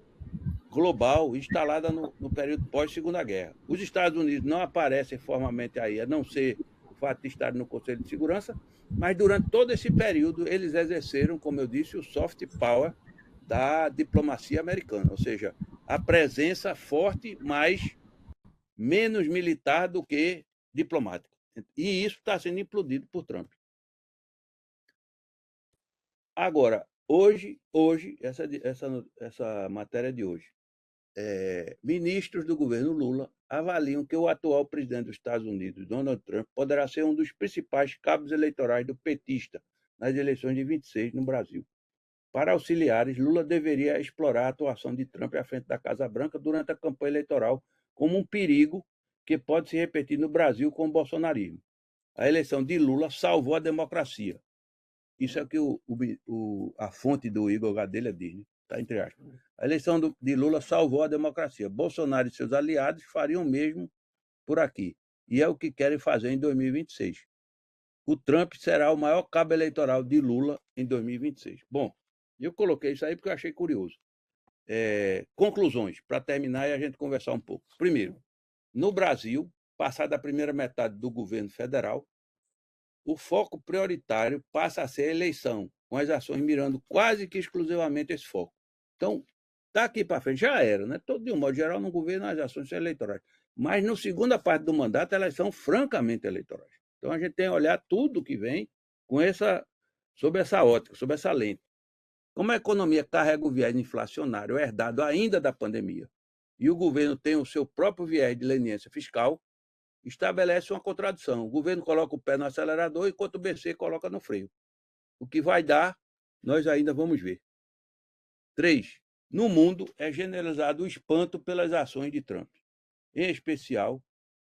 global instalada no período pós-Segunda Guerra. Os Estados Unidos não aparecem formalmente aí, a não ser o fato de estar no Conselho de Segurança, mas durante todo esse período eles exerceram, como eu disse, o soft power da diplomacia americana, ou seja, a presença forte, mas menos militar do que diplomática. E isso está sendo implodido por Trump. Agora, hoje essa matéria de hoje, ministros do governo Lula avaliam que o atual presidente dos Estados Unidos, Donald Trump, poderá ser um dos principais cabos eleitorais do petista nas eleições de 26 no Brasil. Para auxiliares, Lula deveria explorar a atuação de Trump à frente da Casa Branca durante a campanha eleitoral como um perigo que pode se repetir no Brasil com o bolsonarismo. A eleição de Lula salvou a democracia. Isso é o que a fonte do Igor Gadelha diz, né? Está entre aspas. A eleição de Lula salvou a democracia. Bolsonaro e seus aliados fariam o mesmo por aqui. E é o que querem fazer em 2026. O Trump será o maior cabo eleitoral de Lula em 2026. Bom, eu coloquei isso aí porque eu achei curioso. Conclusões, para terminar e a gente conversar um pouco. Primeiro, no Brasil, passada a primeira metade do governo federal, o foco prioritário passa a ser a eleição, com as ações mirando quase que exclusivamente esse foco. Então, daqui para frente já era, né? Todo de um modo geral no governo as ações são eleitorais. Mas na segunda parte do mandato elas são francamente eleitorais. Então a gente tem que olhar tudo que vem sob essa ótica, sob essa lente. Como a economia carrega o viés inflacionário herdado ainda da pandemia, e o governo tem o seu próprio viés de leniência fiscal, estabelece uma contradição. O governo coloca o pé no acelerador enquanto o BC coloca no freio. O que vai dar, nós ainda vamos ver. 3. No mundo, é generalizado o espanto pelas ações de Trump, em especial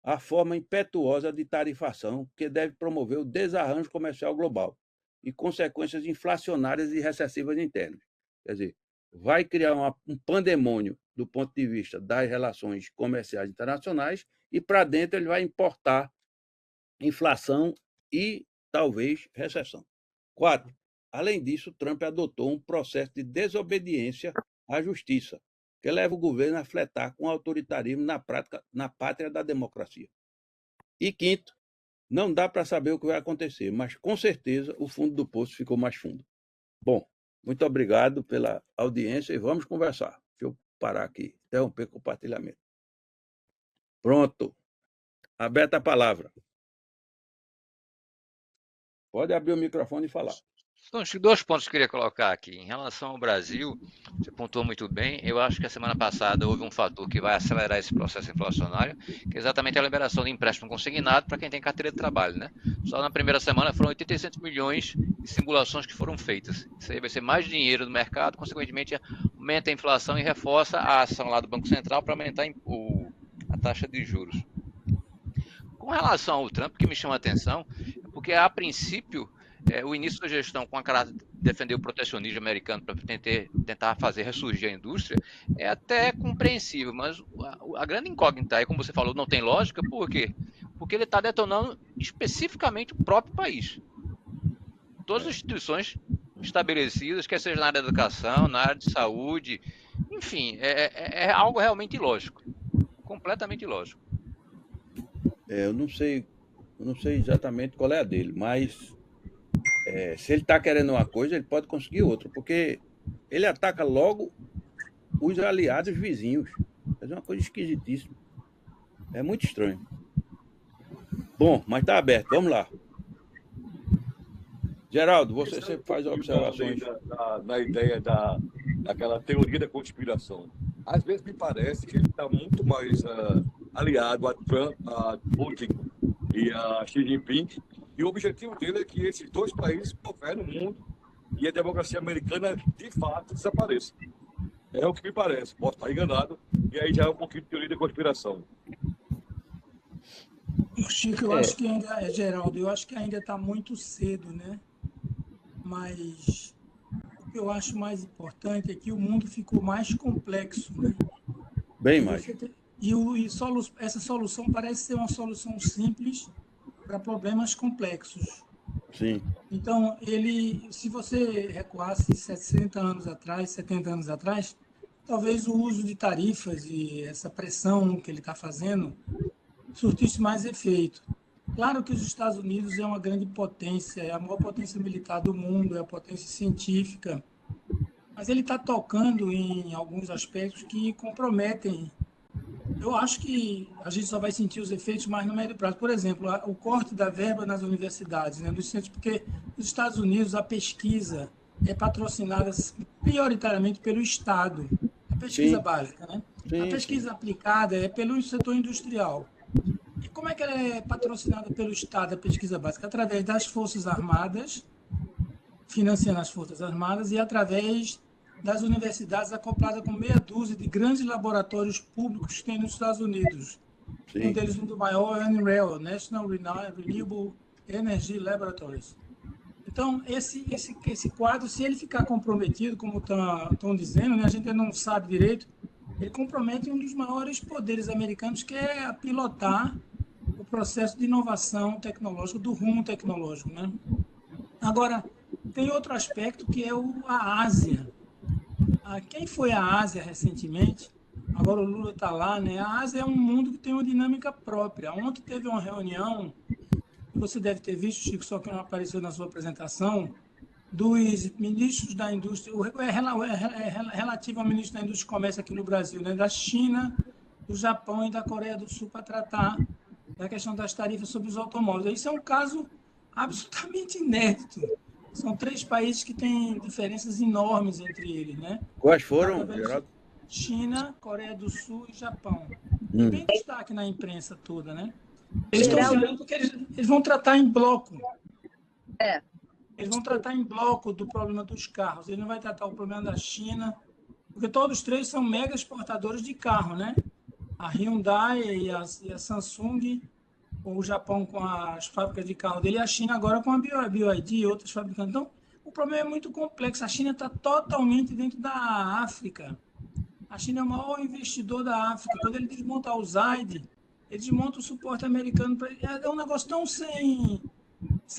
a forma impetuosa de tarifação que deve promover o desarranjo comercial global e consequências inflacionárias e recessivas internas. Quer dizer, vai criar um pandemônio do ponto de vista das relações comerciais internacionais e para dentro ele vai importar inflação e talvez recessão. 4. Além disso, Trump adotou um processo de desobediência à justiça, que leva o governo a fletar com autoritarismo na prática, na pátria da democracia. E 5º, não dá para saber o que vai acontecer, mas com certeza o fundo do poço ficou mais fundo. Bom, muito obrigado pela audiência e vamos conversar. Deixa eu parar aqui, interromper o compartilhamento. Pronto. Aberta a palavra. Pode abrir o microfone e falar. Então, acho que 2 pontos que eu queria colocar aqui. Em relação ao Brasil, você pontuou muito bem. Eu acho que a semana passada houve um fator que vai acelerar esse processo inflacionário, que é exatamente a liberação de empréstimo consignado para quem tem carteira de trabalho, né? Só na primeira semana foram 87 milhões de simulações que foram feitas. Isso aí vai ser mais dinheiro no mercado, consequentemente aumenta a inflação e reforça a ação lá do Banco Central para aumentar a taxa de juros. Com relação ao Trump, o que me chama a atenção é porque, a princípio, o início da gestão com a caráter de defender o protecionismo americano para tentar fazer ressurgir a indústria é até compreensível, mas a grande incógnita é, como você falou, não tem lógica, por quê? Porque ele está detonando especificamente o próprio país. Todas as instituições estabelecidas, quer seja na área da educação, na área de saúde, enfim, é algo realmente ilógico, completamente ilógico. Eu não sei exatamente qual é a dele, mas se ele está querendo uma coisa, ele pode conseguir outra, porque ele ataca logo os aliados vizinhos. É uma coisa esquisitíssima. É muito estranho. Bom, mas está aberto, vamos lá. Geraldo, você sempre faz observações. Na ideia daquela teoria da conspiração. Às vezes me parece que ele está muito mais aliado a Trump, a Putin e a Xi Jinping, e o objetivo dele é que esses 2 países governem o mundo e a democracia americana, de fato, desapareça. É o que me parece. Posso estar enganado, e aí já é um pouquinho de teoria da conspiração. Chico, eu acho que ainda, Geraldo, eu acho que ainda está muito cedo, né? Mas o que eu acho mais importante é que o mundo ficou mais complexo, né? Bem mais. Essa solução parece ser uma solução simples para problemas complexos. Sim. Então, se você recuasse 60 anos atrás, 70 anos atrás, talvez o uso de tarifas e essa pressão que ele está fazendo surtisse mais efeito. Claro que os Estados Unidos é uma grande potência, é a maior potência militar do mundo, é a potência científica, mas ele está tocando em alguns aspectos que comprometem. Eu acho que a gente só vai sentir os efeitos mais no médio prazo. Por exemplo, o corte da verba nas universidades, né, dos centros, porque nos Estados Unidos a pesquisa é patrocinada prioritariamente pelo Estado, a pesquisa básica, né? A pesquisa aplicada é pelo setor industrial. E como é que ela é patrocinada pelo Estado, a pesquisa básica? Através das Forças Armadas, financiando as Forças Armadas, e através das universidades acopladas com meia dúzia de grandes laboratórios públicos que tem nos Estados Unidos. Sim. Um deles, muito maior, é o NREL, National Renewable Energy Laboratories. Então, esse quadro, se ele ficar comprometido, como estão dizendo, né, a gente não sabe direito, ele compromete um dos maiores poderes americanos, que é pilotar o processo de inovação tecnológica, do rumo tecnológico, né? Agora, tem outro aspecto que é a Ásia. Quem foi à Ásia recentemente, agora o Lula está lá, né? A Ásia é um mundo que tem uma dinâmica própria. Ontem teve uma reunião, você deve ter visto, Chico, só que não apareceu na sua apresentação, dos ministros da indústria, relativo ao ministro da Indústria e Comércio aqui no Brasil, né? Da China, do Japão e da Coreia do Sul, para tratar da questão das tarifas sobre os automóveis. Isso é um caso absolutamente inédito. São 3 países que têm diferenças enormes entre eles, né? Quais foram, Geraldo? China, Coreia do Sul e Japão. Bem destaque na imprensa toda, né? Eles estão falando porque eles vão tratar em bloco. Eles vão tratar em bloco do problema dos carros. Ele não vai tratar o problema da China, porque todos os 3 são mega exportadores de carro, né? A Hyundai e a Samsung, o Japão com as fábricas de carro dele, e a China agora com a BYD e outras fabricantes. Então, o problema é muito complexo. A China está totalmente dentro da África. A China é o maior investidor da África. Quando ele desmonta a USAID, ele desmonta o suporte americano. É um negócio tão sem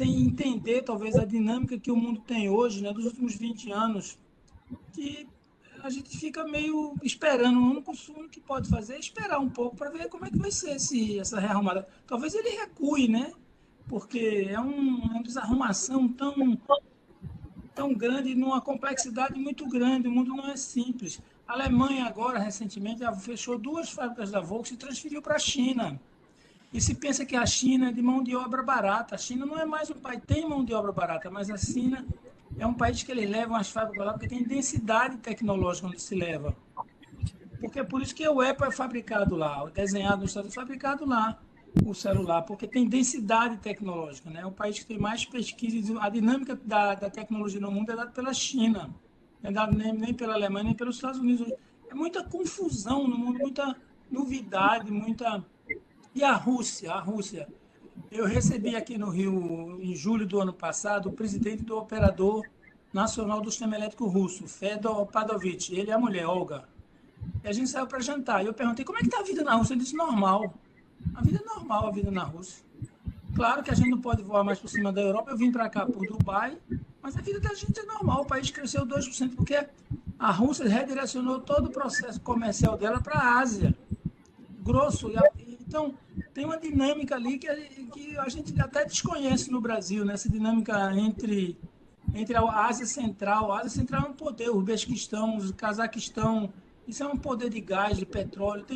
entender, talvez, a dinâmica que o mundo tem hoje, né, dos últimos 20 anos, que a gente fica meio esperando. O único que pode fazer é esperar um pouco para ver como é que vai ser essa rearrumada. Talvez ele recue, né? Porque é uma desarrumação tão grande, numa complexidade muito grande. O mundo não é simples. A Alemanha agora, recentemente, fechou 2 fábricas da Volkswagen e transferiu para a China. E se pensa que a China é de mão de obra barata. A China não é mais um país, tem mão de obra barata, mas a China é um país que eles levam as fábricas lá porque tem densidade tecnológica onde se leva. Porque é por isso que o Apple é fabricado lá, desenhado nos Estados Unidos, fabricado lá, o celular, porque tem densidade tecnológica, né? É o país que tem mais pesquisa, a dinâmica da tecnologia no mundo é dada pela China, não é dada nem pela Alemanha, nem pelos Estados Unidos. É muita confusão no mundo, muita novidade, muita... E a Rússia, a Rússia. Eu recebi aqui no Rio, em julho do ano passado, o presidente do Operador Nacional do Sistema Elétrico Russo, Fedor Padovich. Ele e a mulher, Olga. E a gente saiu para jantar. E eu perguntei, como é que está a vida na Rússia? Ele disse, normal. A vida é normal, a vida na Rússia. Claro que a gente não pode voar mais por cima da Europa. Eu vim para cá, por Dubai, mas a vida da gente é normal. O país cresceu 2%, porque a Rússia redirecionou todo o processo comercial dela para a Ásia. Grosso. Então, tem uma dinâmica ali que a gente até desconhece no Brasil, né? Essa dinâmica entre a Ásia Central. A Ásia Central é um poder, o Uzbequistão, o Cazaquistão, isso é um poder de gás, de petróleo.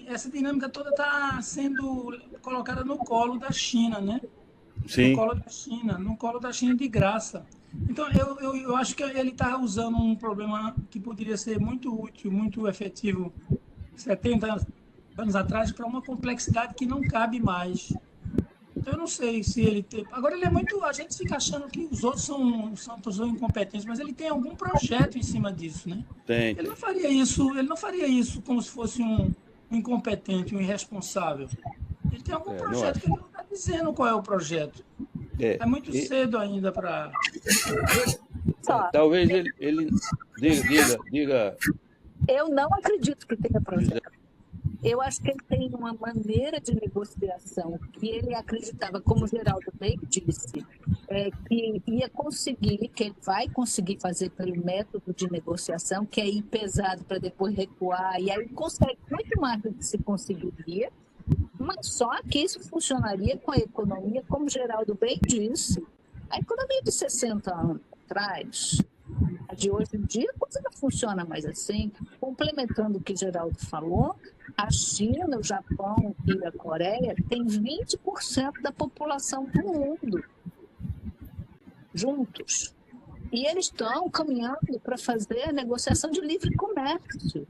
Essa dinâmica toda está sendo colocada no colo da China, né? Sim. No colo da China de graça. Então, eu acho que ele está usando um problema que poderia ser muito útil, muito efetivo 70 anos atrás para uma complexidade que não cabe mais. Então, eu não sei se ele tem... Agora, ele é muito... A gente fica achando que os outros são pessoas incompetentes, mas ele tem algum projeto em cima disso, né? Tem. Ele não faria isso como se fosse um incompetente, um irresponsável. Ele tem algum projeto que ele não está dizendo qual é o projeto. É muito cedo ainda para... Talvez ele... Diga. Eu não acredito que tenha projeto. Eu acho que ele tem uma maneira de negociação que ele acreditava, como o Geraldo bem disse, que ia conseguir, que ele vai conseguir fazer pelo método de negociação, que é ir pesado para depois recuar, e aí consegue muito mais do que se conseguiria, mas só que isso funcionaria com a economia, como o Geraldo bem disse. A economia de 60 anos atrás, a de hoje em dia, a coisa não funciona mais assim. Complementando o que o Geraldo falou, a China, o Japão e a Coreia têm 20% da população do mundo juntos. E eles estão caminhando para fazer a negociação de livre comércio.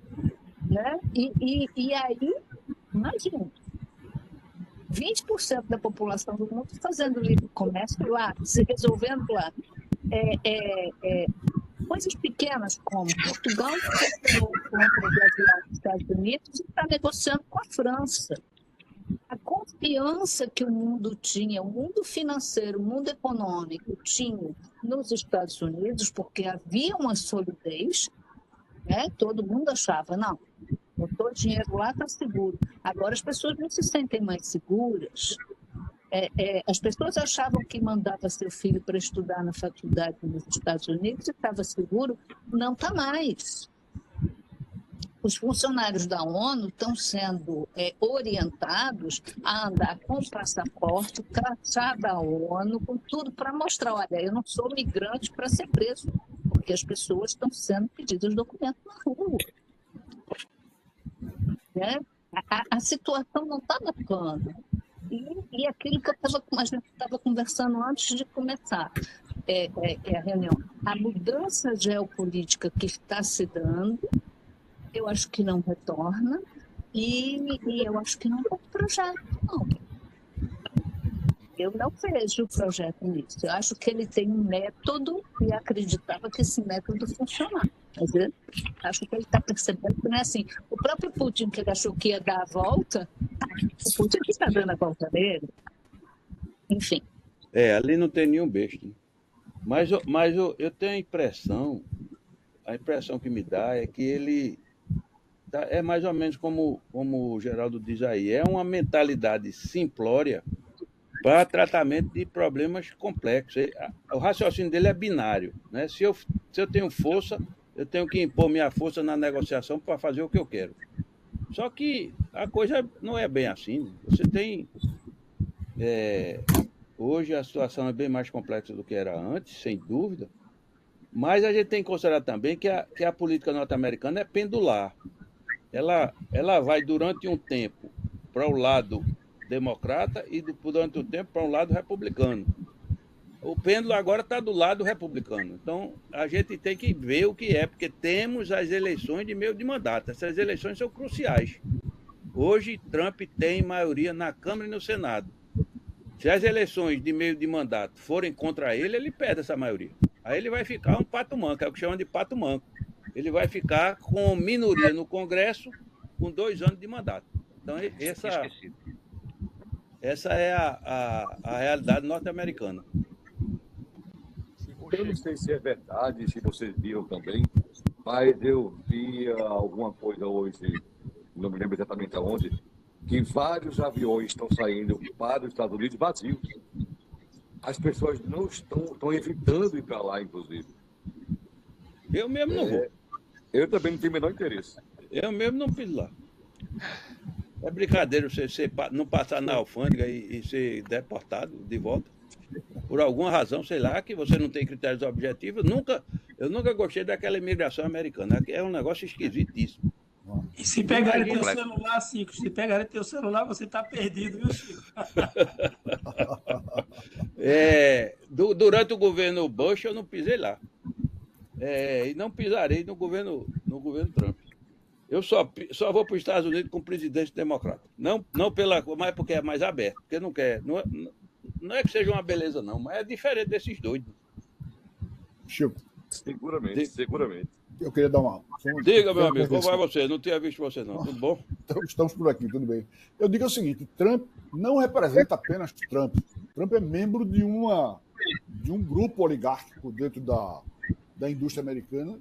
Né? E aí, imagina, 20% da população do mundo fazendo livre comércio lá, se resolvendo lá. Coisas pequenas como Portugal contra o Brasil e os Estados Unidos e está negociando com a França. A confiança que o mundo tinha, o mundo financeiro, o mundo econômico tinha nos Estados Unidos, porque havia uma solidez, né? Todo mundo achava, não, botou dinheiro lá, está seguro. Agora as pessoas não se sentem mais seguras. As pessoas achavam que mandava seu filho para estudar na faculdade nos Estados Unidos e estava seguro. Não está mais. Os funcionários da ONU estão sendo orientados a andar com o passaporte, crachá da ONU, com tudo para mostrar, olha, eu não sou migrante para ser preso, porque as pessoas estão sendo pedidas documentos na rua. Né? A situação não está bacana. E aquilo que a gente estava conversando antes de começar a reunião, a mudança geopolítica que está se dando, eu acho que não retorna e eu acho que não tem projeto, não. Eu não vejo o projeto nisso. Eu acho que ele tem um método e acreditava que esse método funcionava. Mas eu acho que ele está percebendo que não é assim. O próprio Putin, que ele achou que ia dar a volta, o Putin que está dando a volta dele. Enfim. Ali não tem nenhum besta. Mas eu tenho a impressão que me dá é que ele é mais ou menos como o Geraldo diz aí, é uma mentalidade simplória para tratamento de problemas complexos. O raciocínio dele é binário, né? Se eu tenho força, eu tenho que impor minha força na negociação para fazer o que eu quero. Só que a coisa não é bem assim. Você tem... hoje a situação é bem mais complexa do que era antes, sem dúvida, mas a gente tem que considerar também que a política norte-americana é pendular. Ela vai durante um tempo para o lado democrata e, durante o tempo, para um lado republicano. O pêndulo agora está do lado republicano. Então, a gente tem que ver o que é, porque temos as eleições de meio de mandato. Essas eleições são cruciais. Hoje, Trump tem maioria na Câmara e no Senado. Se as eleições de meio de mandato forem contra ele, ele perde essa maioria. Aí ele vai ficar um pato manco, é o que chamam de pato manco. Ele vai ficar com minoria no Congresso com 2 anos de mandato. Então, essa é a realidade norte-americana. Eu não sei se é verdade, se vocês viram também, mas eu vi alguma coisa hoje, não me lembro exatamente aonde, que vários aviões estão saindo para os Estados Unidos vazios. As pessoas não estão evitando ir para lá, inclusive. Eu mesmo não vou. Eu também não tenho o menor interesse. Eu mesmo não piso lá. É brincadeira você não passar na alfândega e ser deportado de volta. Por alguma razão, sei lá, que você não tem critérios objetivos. Eu nunca gostei daquela imigração americana. É um negócio esquisitíssimo. E se pegarem teu celular, Chico, se pegarem teu celular, você está perdido, viu, Chico? Durante o governo Bush, eu não pisei lá. E não pisarei no governo Trump. Eu só vou para os Estados Unidos com presidente democrata. Não mas porque é mais aberto. Porque não quer. Não é que seja uma beleza, não, mas é diferente desses doidos. Chico. Seguramente. Eu queria dar uma... Diga, meu amigo, como vai você? Não tinha visto você, não. Tudo bom? Estamos por aqui, tudo bem. Eu digo o seguinte, Trump não representa apenas Trump. Trump é membro de um grupo oligárquico dentro da indústria americana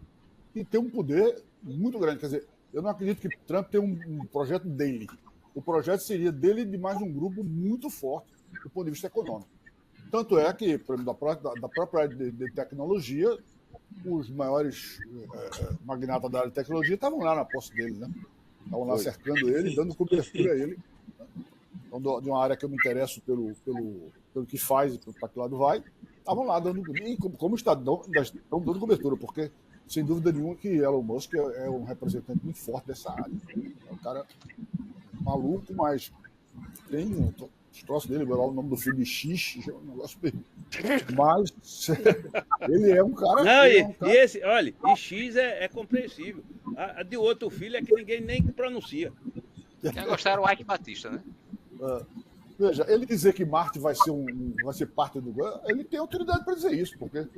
e tem um poder muito grande. Quer dizer, eu não acredito que Trump tenha um projeto dele. O projeto seria dele de mais um grupo muito forte do ponto de vista econômico. Tanto é que, por exemplo, da própria área de tecnologia, os maiores magnatas da área de tecnologia estavam lá na posse dele, né? Estavam lá cercando ele, dando cobertura a ele. Né? Então, de uma área que eu me interesso pelo que faz e para que lado vai, estavam lá dando... E como estão dando cobertura, porque, sem dúvida nenhuma, que Elon Musk é um representante muito forte dessa área. É um cara maluco, mas tem os troços dele, o nome do filho de X, é um negócio bem... Mas ele é um cara... Não, olha, e X é compreensível. A de outro filho é que ninguém nem pronuncia. Quem gostaram o Ike Batista, né? Veja, ele dizer que Marte vai ser parte do... Ele tem autoridade para dizer isso, porque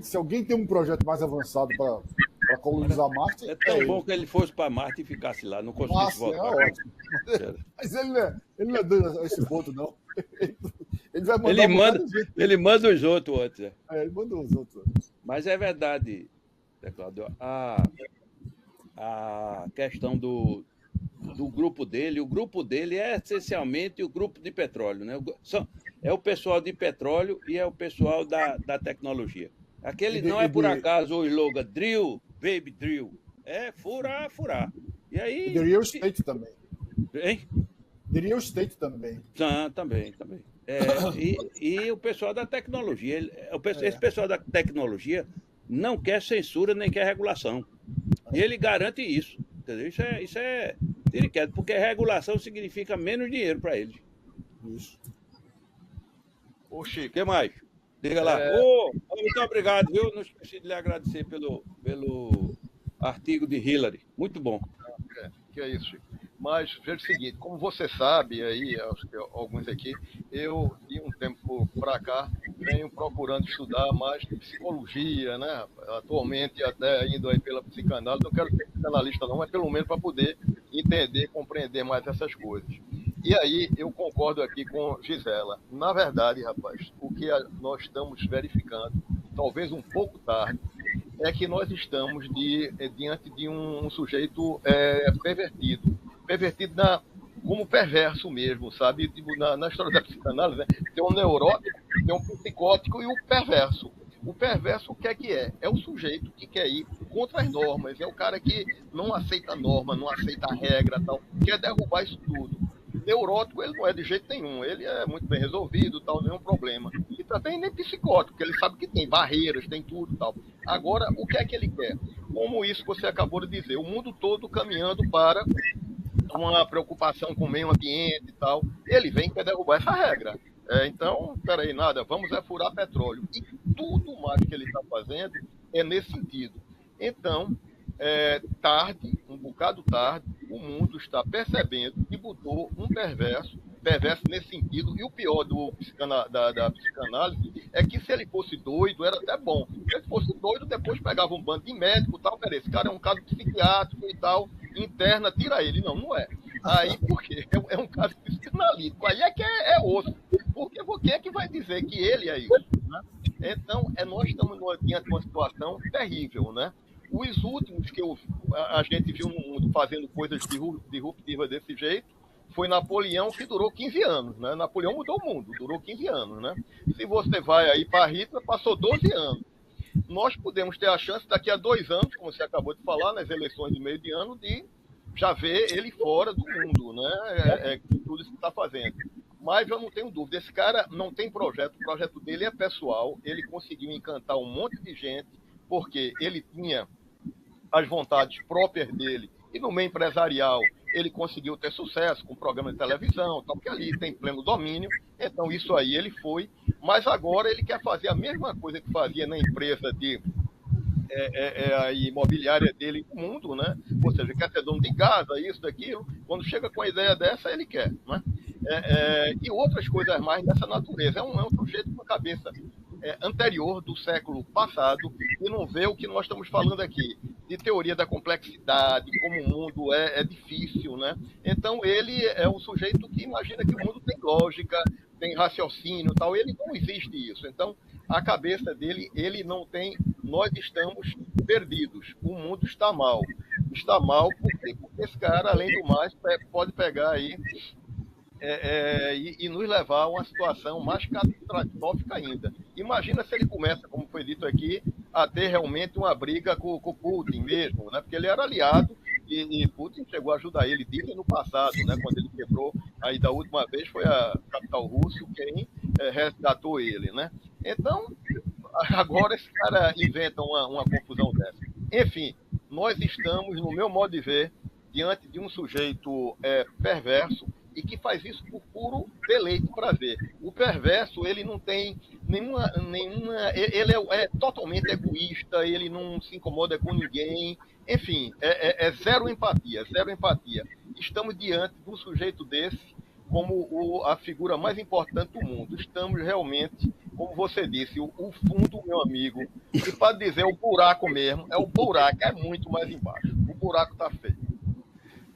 se alguém tem um projeto mais avançado para colonizar Marte... É tão bom que ele fosse para Marte e ficasse lá, não conseguisse voltar. É ótimo. Mas ele não é doido a esse ponto, não. Ele vai mandar ele manda os outros antes. Ele manda os outros antes. Mas é verdade, Cláudio, a questão do grupo dele. O grupo dele é essencialmente o grupo de petróleo, né? É o pessoal de petróleo e é o pessoal da tecnologia. Não é por acaso o slogan drill, baby drill. É furar. E aí... E the real estate também. Hein? The real estate também. Também. E o pessoal da tecnologia. Esse pessoal da tecnologia não quer censura nem quer regulação. E ele garante isso. Entendeu? Isso é tiriquete, porque regulação significa menos dinheiro para eles. Isso. Ô, Chico, o que mais? Diga lá. Muito obrigado, viu? Não esqueci de lhe agradecer pelo artigo de Hillary. Muito bom. Que é isso, Chico. Mas, veja o seguinte, como você sabe, aí, alguns aqui, eu, de um tempo para cá, venho procurando estudar mais psicologia, né? Atualmente, até indo aí pela psicanálise, não quero ser psicanalista não, mas pelo menos para poder entender, compreender mais essas coisas. E aí, eu concordo aqui com Gisela. Na verdade, rapaz, o que nós estamos verificando, talvez um pouco tarde, é que nós estamos diante de um sujeito pervertido como perverso mesmo, sabe? Tipo, na história da psicanálise, né? Tem um neurótico, tem um psicótico e o perverso. O perverso, o que é? É o sujeito que quer ir contra as normas, é o cara que não aceita a norma, não aceita a regra, tal, quer derrubar isso tudo. Neurótico, ele não é de jeito nenhum, ele é muito bem resolvido, tal, nenhum problema. E também nem psicótico, porque ele sabe que tem barreiras, tem tudo, tal. Agora, o que é que ele quer? Como isso que você acabou de dizer, o mundo todo caminhando para uma preocupação com o meio ambiente e tal. Ele vem e quer derrubar essa regra. Então, peraí, nada, vamos furar petróleo. E tudo mais que ele está fazendo é nesse sentido. Então, tarde, um bocado tarde, o mundo está percebendo que botou um perverso nesse sentido, e o pior da psicanálise é que se ele fosse doido, era até bom. Se ele fosse doido, depois pegava um bando de médico e tal, peraí, esse cara é um caso psiquiátrico e tal, interna, tira ele. Não, não é. Aí, por quê? É um caso psicanalítico. Aí é que é osso. Porque quem é que vai dizer que ele é isso? Né? Então, nós estamos diante de uma situação terrível, né? Os últimos que a gente viu no mundo fazendo coisas disruptivas desse jeito foi Napoleão, que durou 15 anos, né? Napoleão mudou o mundo, durou 15 anos, né? Se você vai aí para Hitler, passou 12 anos. Nós podemos ter a chance, daqui a 2 anos, como você acabou de falar, nas eleições de meio de ano, de já ver ele fora do mundo, né? Tudo isso que está fazendo. Mas eu não tenho dúvida, esse cara não tem projeto, o projeto dele é pessoal, ele conseguiu encantar um monte de gente, porque ele tinha as vontades próprias dele, e no meio empresarial ele conseguiu ter sucesso com programa de televisão, porque ali tem pleno domínio, então isso aí ele foi, mas agora ele quer fazer a mesma coisa que fazia na empresa a imobiliária dele no mundo, né? Ou seja, quer ser dono de casa, isso, daquilo, quando chega com a ideia dessa, ele quer, né? E outras coisas mais dessa natureza. É um sujeito com a cabeça anterior do século passado e não vê o que nós estamos falando aqui, de teoria da complexidade, como o mundo é difícil, né? Então ele é um sujeito que imagina que o mundo tem lógica, tem raciocínio e tal, ele não existe isso. Então a cabeça dele, ele não tem, nós estamos perdidos, o mundo está mal. Está mal porque esse cara, além do mais, pode pegar aí e nos levar a uma situação mais catastrófica ainda. Imagina se ele começa, como foi dito aqui, a ter realmente uma briga com o Putin mesmo, né? Porque ele era aliado e Putin chegou a ajudar ele, disse no passado, né? Quando ele quebrou, aí da última vez foi a capital russa quem resgatou ele, né? Então, agora esse cara inventa uma confusão dessa. Enfim, nós estamos, no meu modo de ver, diante de um sujeito perverso, e que faz isso por puro deleite, prazer. O perverso, ele não tem nenhuma ele é totalmente egoísta, ele não se incomoda com ninguém, enfim, zero empatia, zero empatia. Estamos diante de um sujeito desse como a figura mais importante do mundo. Estamos realmente, como você disse, o fundo, meu amigo, e para dizer o buraco mesmo, o buraco é muito mais embaixo. O buraco está feio.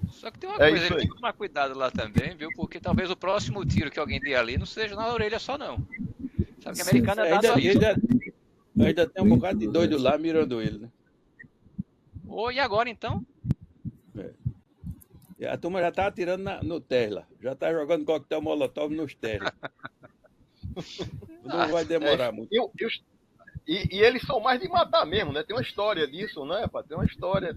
Só que tem uma coisa, ele tem que tomar cuidado lá também, viu? Porque talvez o próximo tiro que alguém dê ali não seja na orelha só, não. Sabe que americano é dado a isso. Ainda tem um bocado de doido lá mirando ele, né? E agora então? A turma já tá atirando no Tesla. Já tá jogando coquetel molotov nos Tesla. Não vai demorar muito. E eles são mais de matar mesmo, né? Tem uma história disso, né? Tem uma história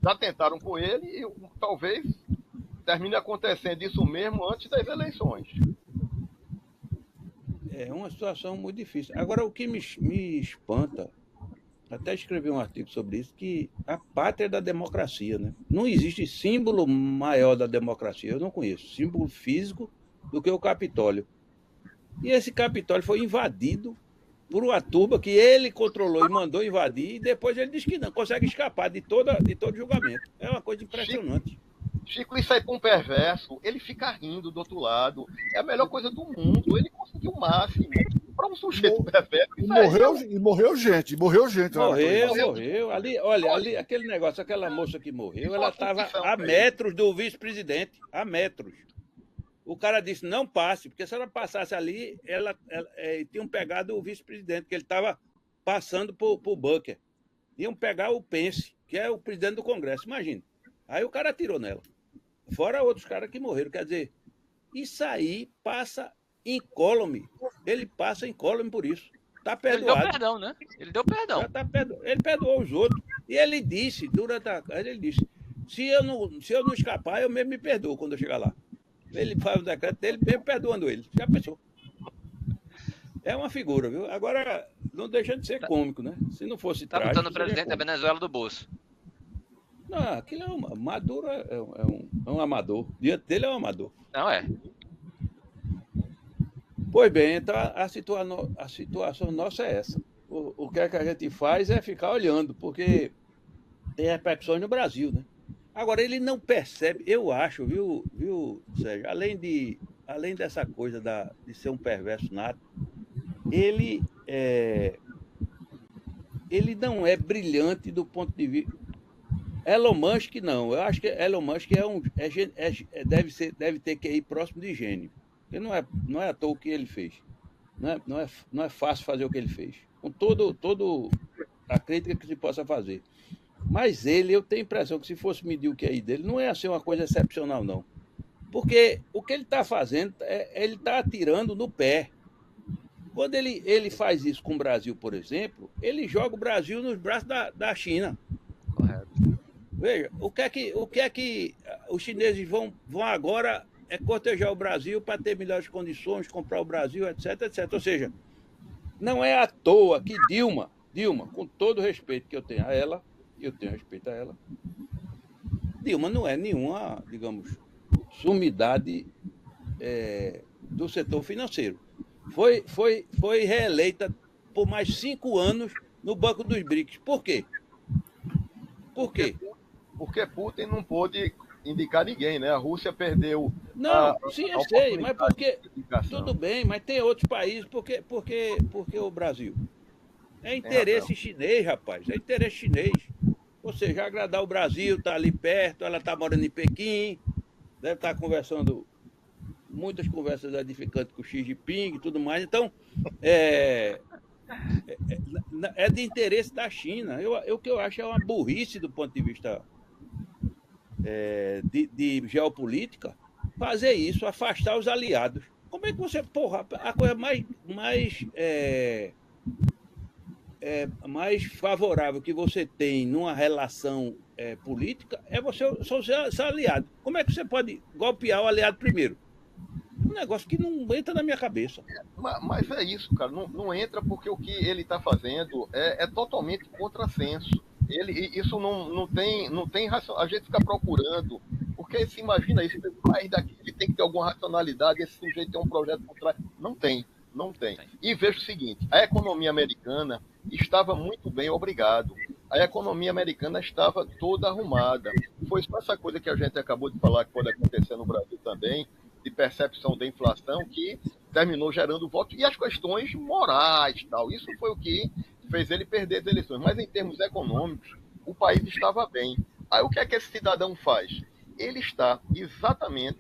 já tentaram com ele e talvez termine acontecendo isso mesmo antes das eleições. É uma situação muito difícil. Agora, o que me espanta, até escrevi um artigo sobre isso, que a pátria é da democracia, né? Não existe símbolo maior da democracia, eu não conheço, símbolo físico do que o Capitólio. E esse Capitólio foi invadido por uma turba que ele controlou e mandou invadir, e depois ele diz que não consegue escapar de todo julgamento. É uma coisa impressionante. Chico, isso aí para um perverso, ele fica rindo do outro lado. É a melhor coisa do mundo. Ele conseguiu o máximo. Para um sujeito perverso. Morreu gente. Morreu. Ali, olha, ali, aquele negócio, aquela moça que morreu, ela estava a metros do vice-presidente. A metros. O cara disse, não passe, porque se ela passasse ali, tinham pegado o vice-presidente, que ele estava passando por Bunker. Iam pegar o Pence, que é o presidente do Congresso, imagina. Aí o cara atirou nela. Fora outros caras que morreram. Quer dizer, isso aí passa incólume. Ele passa incólume por isso. Está perdoado. Ele deu perdão, né? Ele deu perdão. Ele perdoou os outros. E ele disse, se eu não escapar, eu mesmo me perdoo quando eu chegar lá. Ele faz o decreto dele, mesmo perdoando ele. Já pensou? É uma figura, viu? Agora, não deixa de ser cômico, né? Se não fosse trágico... Tá botando o presidente da Venezuela do bolso. Não, aquilo é Maduro é um amador. Diante dele é um amador. Não é. Pois bem, então a situação nossa é essa. O que é que a gente faz é ficar olhando, porque tem repercussões no Brasil, né? Agora, ele não percebe, eu acho, viu, Sérgio, além dessa coisa de ser um perverso nato, ele não é brilhante do ponto de vista. Elon Musk não. Eu acho que Elon Musk deve ter que ir próximo de gênio. Porque não é à toa o que ele fez. Não é fácil fazer o que ele fez. Com todo a crítica que se possa fazer. Mas eu tenho a impressão que se fosse medir o QI dele, não ia ser uma coisa excepcional, não. Porque o que ele está fazendo, ele está atirando no pé. Quando ele faz isso com o Brasil, por exemplo, ele joga o Brasil nos braços da China. Correto. Veja, o que é que os chineses vão agora cortejar o Brasil para ter melhores condições, comprar o Brasil, etc, etc. Ou seja, não é à toa que Dilma, com todo o respeito que eu tenho a ela, Dilma não é nenhuma, digamos, sumidade do setor financeiro. Foi reeleita por mais 5 anos no Banco dos BRICS. Por quê? Porque Putin não pôde indicar ninguém, né? A Rússia perdeu. Não, sim, eu sei, mas porque. Indicação. Tudo bem, mas tem outros países, porque o Brasil? É interesse chinês, rapaz, é interesse chinês. Ou seja, agradar o Brasil, tá ali perto, ela tá morando em Pequim, deve estar conversando, muitas conversas edificantes com o Xi Jinping e tudo mais. Então, é de interesse da China. O que eu acho é uma burrice do ponto de vista de geopolítica, fazer isso, afastar os aliados. Como é que você, a coisa mais favorável que você tem numa relação política são os aliados. Como é que você pode golpear o aliado primeiro? Um negócio que não entra na minha cabeça. Mas é isso, cara. Não entra porque o que ele está fazendo é totalmente contrassenso. Isso não tem ração. A gente fica procurando, porque se imagina isso, mas daqui ele tem que ter alguma racionalidade, esse sujeito tem um projeto por trás. Não tem. E veja o seguinte, a economia americana estava muito bem, obrigado. A economia americana estava toda arrumada. Foi só essa coisa que a gente acabou de falar que pode acontecer no Brasil também, de percepção da inflação, que terminou gerando voto, e as questões morais e tal. Isso foi o que fez ele perder as eleições. Mas em termos econômicos, o país estava bem. Aí o que é que esse cidadão faz? Ele está exatamente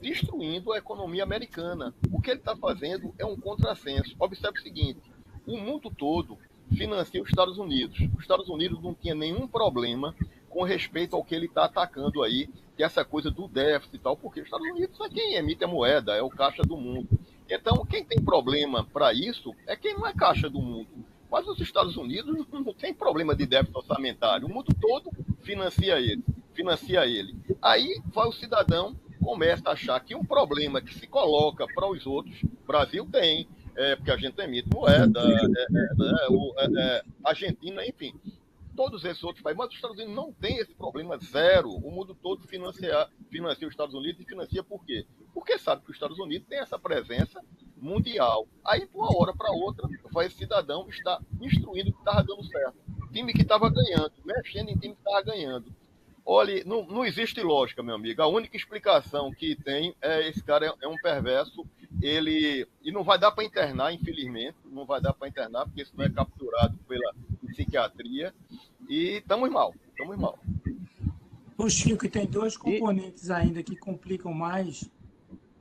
destruindo a economia americana. O que ele está fazendo é um contrassenso. Observe o seguinte, o mundo todo financia os Estados Unidos. Os Estados Unidos não tinha nenhum problema com respeito ao que ele está atacando aí, que é essa coisa do déficit e tal, porque os Estados Unidos é quem emite a moeda, é o caixa do mundo. Então, quem tem problema para isso é quem não é caixa do mundo. Mas os Estados Unidos não tem problema de déficit orçamentário. O mundo todo financia ele. Aí vai o cidadão, começa a achar que um problema que se coloca para os outros, o Brasil tem, porque a gente emite moeda, Argentina, enfim, todos esses outros países, mas os Estados Unidos não tem esse problema zero. O mundo todo financia os Estados Unidos e financia por quê? Porque sabe que os Estados Unidos tem essa presença mundial. Aí, de uma hora para outra, vai esse cidadão estar instruindo que estava dando certo. Time que estava ganhando, mexendo em time que estava ganhando. Olha, não existe lógica, meu amigo. A única explicação que tem é esse cara é um perverso. E não vai dar para internar, infelizmente. Não vai dar para internar, porque isso não é capturado pela psiquiatria. E estamos mal. O Chico, tem 2 componentes ainda que complicam mais.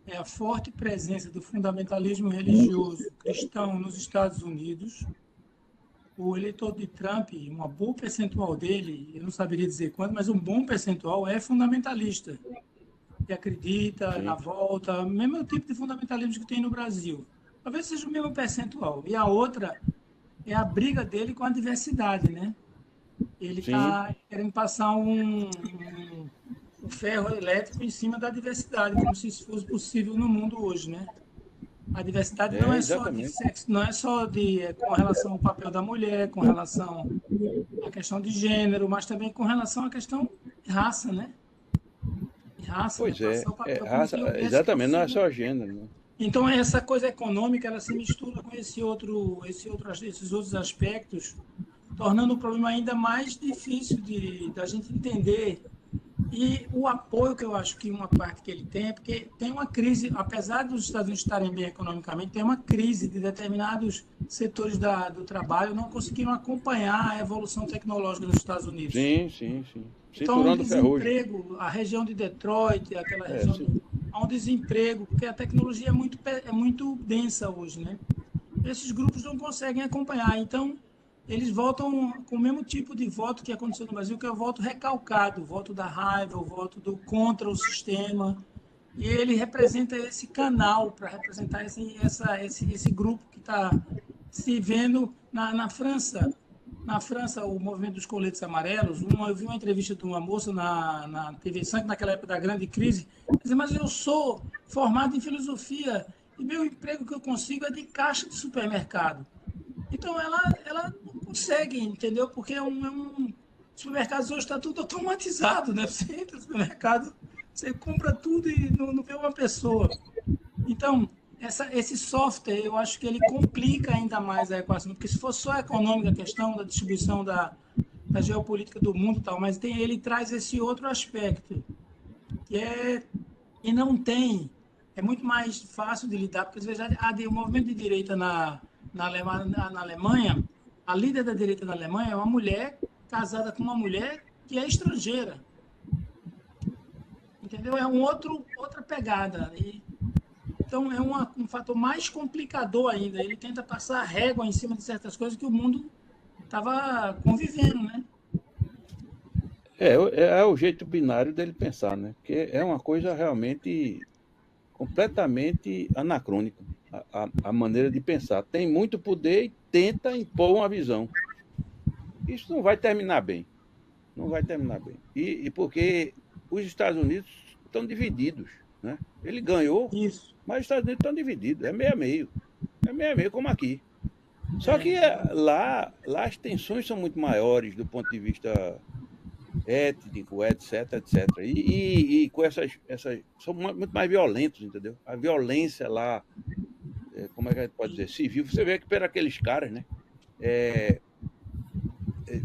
É a forte presença do fundamentalismo religioso cristão nos Estados Unidos. O eleitor de Trump, uma boa percentual dele, eu não saberia dizer quanto, mas um bom percentual é fundamentalista, que acredita na volta, mesmo tipo de fundamentalismo que tem no Brasil. Talvez seja o mesmo percentual. E a outra é a briga dele com a diversidade, né? Ele está querendo passar um ferro elétrico em cima da diversidade, como se isso fosse possível no mundo hoje, né? A diversidade não é só de sexo, não é só com relação ao papel da mulher, com relação à questão de gênero, mas também com relação à questão raça, né? Raça, Pois né? é, Passar o papel como raça, se houvesse exatamente, não é torcida. só gênero, né? Então, essa coisa econômica, ela se mistura com esses outros aspectos, tornando o problema ainda mais difícil da gente entender. E o apoio que eu acho que uma parte que ele tem é porque tem uma crise, apesar dos Estados Unidos estarem bem economicamente, tem uma crise de determinados setores do trabalho não conseguiram acompanhar a evolução tecnológica dos Estados Unidos. Sim, sim, sim. Então, Cinturão do ferrugem. desemprego, a região de Detroit, aquela região, Sim. há um desemprego, porque a tecnologia é muito densa hoje, né? Esses grupos não conseguem acompanhar. Então, eles votam com o mesmo tipo de voto que aconteceu no Brasil, que é o voto recalcado, o voto da raiva, o voto do contra o sistema. E ele representa esse canal para representar esse grupo que está se vendo na França. Na França, o movimento dos coletes amarelos, eu vi uma entrevista de uma moça na TV Sangue, naquela época da grande crise, dizendo, mas eu sou formado em filosofia e meu emprego que eu consigo é de caixa de supermercado. Então, ela não consegue, entendeu? Porque supermercado hoje está tudo automatizado, né? Você entra no supermercado, você compra tudo e não vê uma pessoa. Então, esse software, eu acho que ele complica ainda mais a equação, porque se fosse só econômica a questão da distribuição da geopolítica do mundo e tal, mas ele traz esse outro aspecto, e não tem, é muito mais fácil de lidar, porque às vezes o movimento de direita na Alemanha, a líder da direita da Alemanha é uma mulher casada com uma mulher que é estrangeira. Entendeu? É outra pegada. Então, é um fator mais complicador ainda. Ele tenta passar a régua em cima de certas coisas que o mundo estava convivendo, né? É o jeito binário dele pensar, né? Porque é uma coisa realmente completamente anacrônica, a maneira de pensar. Tem muito poder e tenta impor uma visão. Isso não vai terminar bem. Não vai terminar bem. E porque os Estados Unidos estão divididos, né? Ele ganhou, Isso. mas os Estados Unidos estão divididos. É meio a meio. É meio a meio, como aqui. Só que lá as tensões são muito maiores do ponto de vista étnico, etc, etc. E com essas são muito mais violentos, entendeu? A violência lá, como é que a gente pode dizer, civil, você vê que para aqueles caras, né?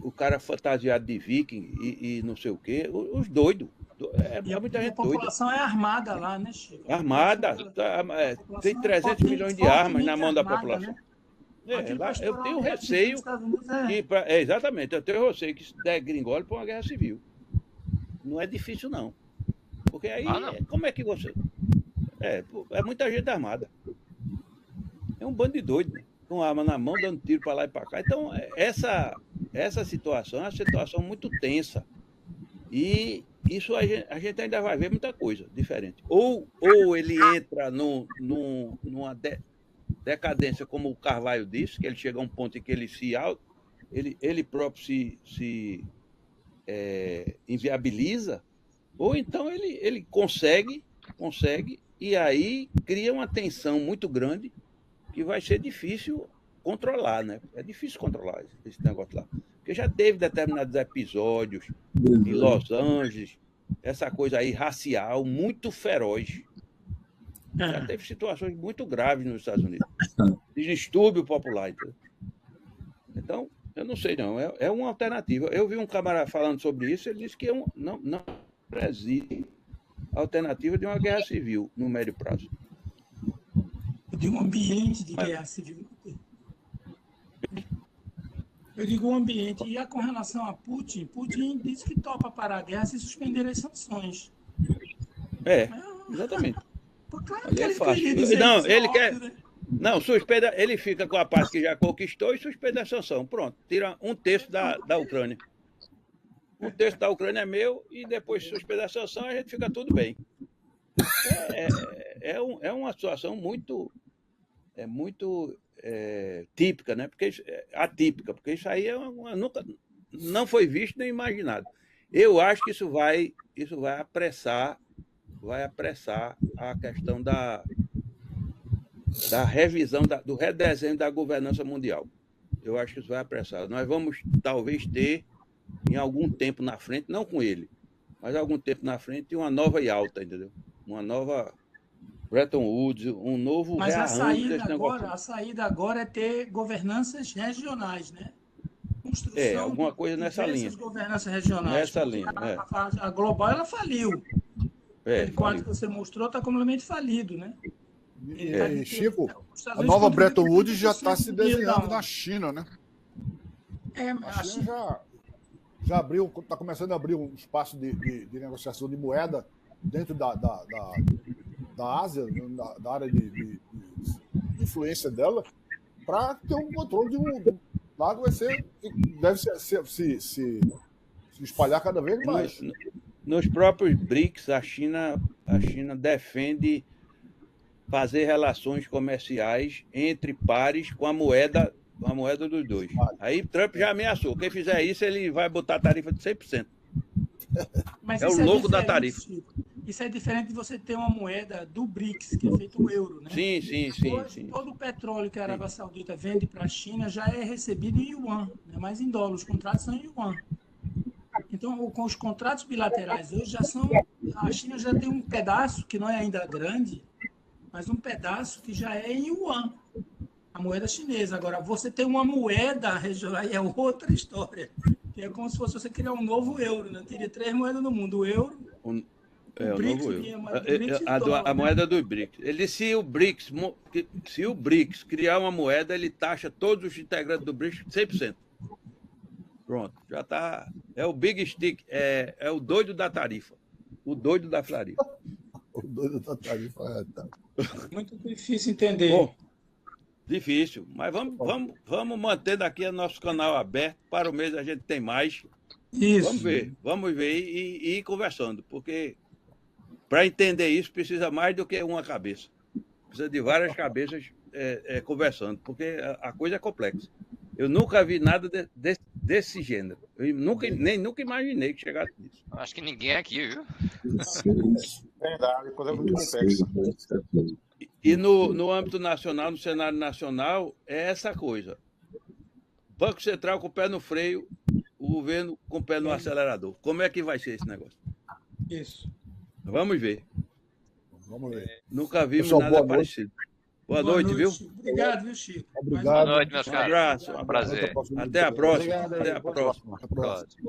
O cara fantasiado de viking e não sei o quê, os doidos. Muita gente doida. A população é armada lá, né, Chico? Armada, tem 300 milhões de armas na mão da população. Né? Lá, eu tenho receio exatamente, eu tenho receio que isso degringole para uma guerra civil. Não é difícil, não. Porque aí, como é que você... É muita gente armada. É um bando de doido, né? Com arma na mão, dando tiro para lá e para cá. Então, essa situação é uma situação muito tensa. E isso a gente ainda vai ver muita coisa diferente. Ou ele entra numa decadência, como o Carvalho disse, que ele chega a um ponto em que ele próprio se inviabiliza, ou então ele consegue, e aí cria uma tensão muito grande que vai ser difícil controlar, né? É difícil controlar esse negócio lá. Porque já teve determinados episódios em Los Angeles, essa coisa aí racial muito feroz. Já teve situações muito graves nos Estados Unidos. De distúrbio popular. Então, eu não sei não. É uma alternativa. Eu vi um camarada falando sobre isso, ele disse que não existe alternativa de uma guerra civil no médio prazo. De um ambiente de guerra civil. Eu digo o ambiente. E com relação a Putin disse que topa parar a guerra se suspender as sanções. Exatamente. Claro que ele fácil. Não, ele quer... Né? Não, ele fica com a parte que já conquistou e suspende a sanção. Pronto, tira 1/3 da Ucrânia. 1/3 da Ucrânia é meu e depois suspende a sanção a gente fica tudo bem. É uma situação muito típica, né? Atípica, porque isso aí nunca não foi visto nem imaginado. Eu acho que isso vai apressar a questão da revisão, do redesenho da governança mundial. Eu acho que isso vai apressar. Nós vamos, talvez, ter, em algum tempo na frente, não com ele, mas algum tempo na frente, uma nova Yalta, entendeu? Uma nova Bretton Woods, um novo Mas rearranjo desse negócio. a saída agora é ter governanças regionais, né? Construção Alguma coisa nessa linha. Governanças regionais. Nessa linha, A global, ela faliu. O quadro faliu. que você mostrou está completamente falido, né? Chico, a nova Bretton Woods já está se desenhando na China, né? A China já abriu, está começando a abrir um espaço de negociação de moeda dentro da Ásia, da área de influência dela, para ter um controle de um lado deve se espalhar cada vez mais. Nos próprios BRICS, a China defende fazer relações comerciais entre pares com a moeda dos dois. Aí Trump já ameaçou. Quem fizer isso, ele vai botar a tarifa de 100%. Mas é o louco da tarifa. Isso é diferente de você ter uma moeda do BRICS, que é feito o euro, né? Sim. Hoje, todo o petróleo que a Arábia Saudita vende para a China já é recebido em yuan, né? Mas em dólar. Os contratos são em yuan. Então, com os contratos bilaterais hoje a China já tem um pedaço que não é ainda grande, mas um pedaço que já é em yuan, a moeda chinesa. Agora, você tem uma moeda regional, aí é outra história. É como se fosse você criar um novo euro, né? Teria 3 moedas no mundo: o euro, o novo euro. A moeda do BRICS. Ele, se o BRICS criar uma moeda, ele taxa todos os integrantes do BRICS 100%. Pronto, já está. É o Big Stick, é o doido da tarifa. O doido da tarifa. O doido da tarifa, tá. Muito difícil entender. Bom, difícil, mas vamos manter daqui o nosso canal aberto. Para o mês a gente tem mais. Isso. Vamos ver e ir conversando, porque para entender isso precisa mais do que uma cabeça. Precisa de várias cabeças conversando, porque a coisa é complexa. Eu nunca vi nada desse gênero. Eu nunca imaginei que chegasse nisso. Acho que ninguém aqui, viu? Verdade, coisa muito complexa. E no âmbito nacional, no cenário nacional, é essa coisa. Banco Central com o pé no freio, o governo com o pé no acelerador. Como é que vai ser esse negócio? Isso. Vamos ver. Nunca vimos Pessoal, nada parecido. Boa noite, viu? Obrigado, viu, Chico? Obrigado. Boa noite, meus caros. Um abraço. Um prazer. Até a próxima. Obrigado, Até a próxima. Até a próxima.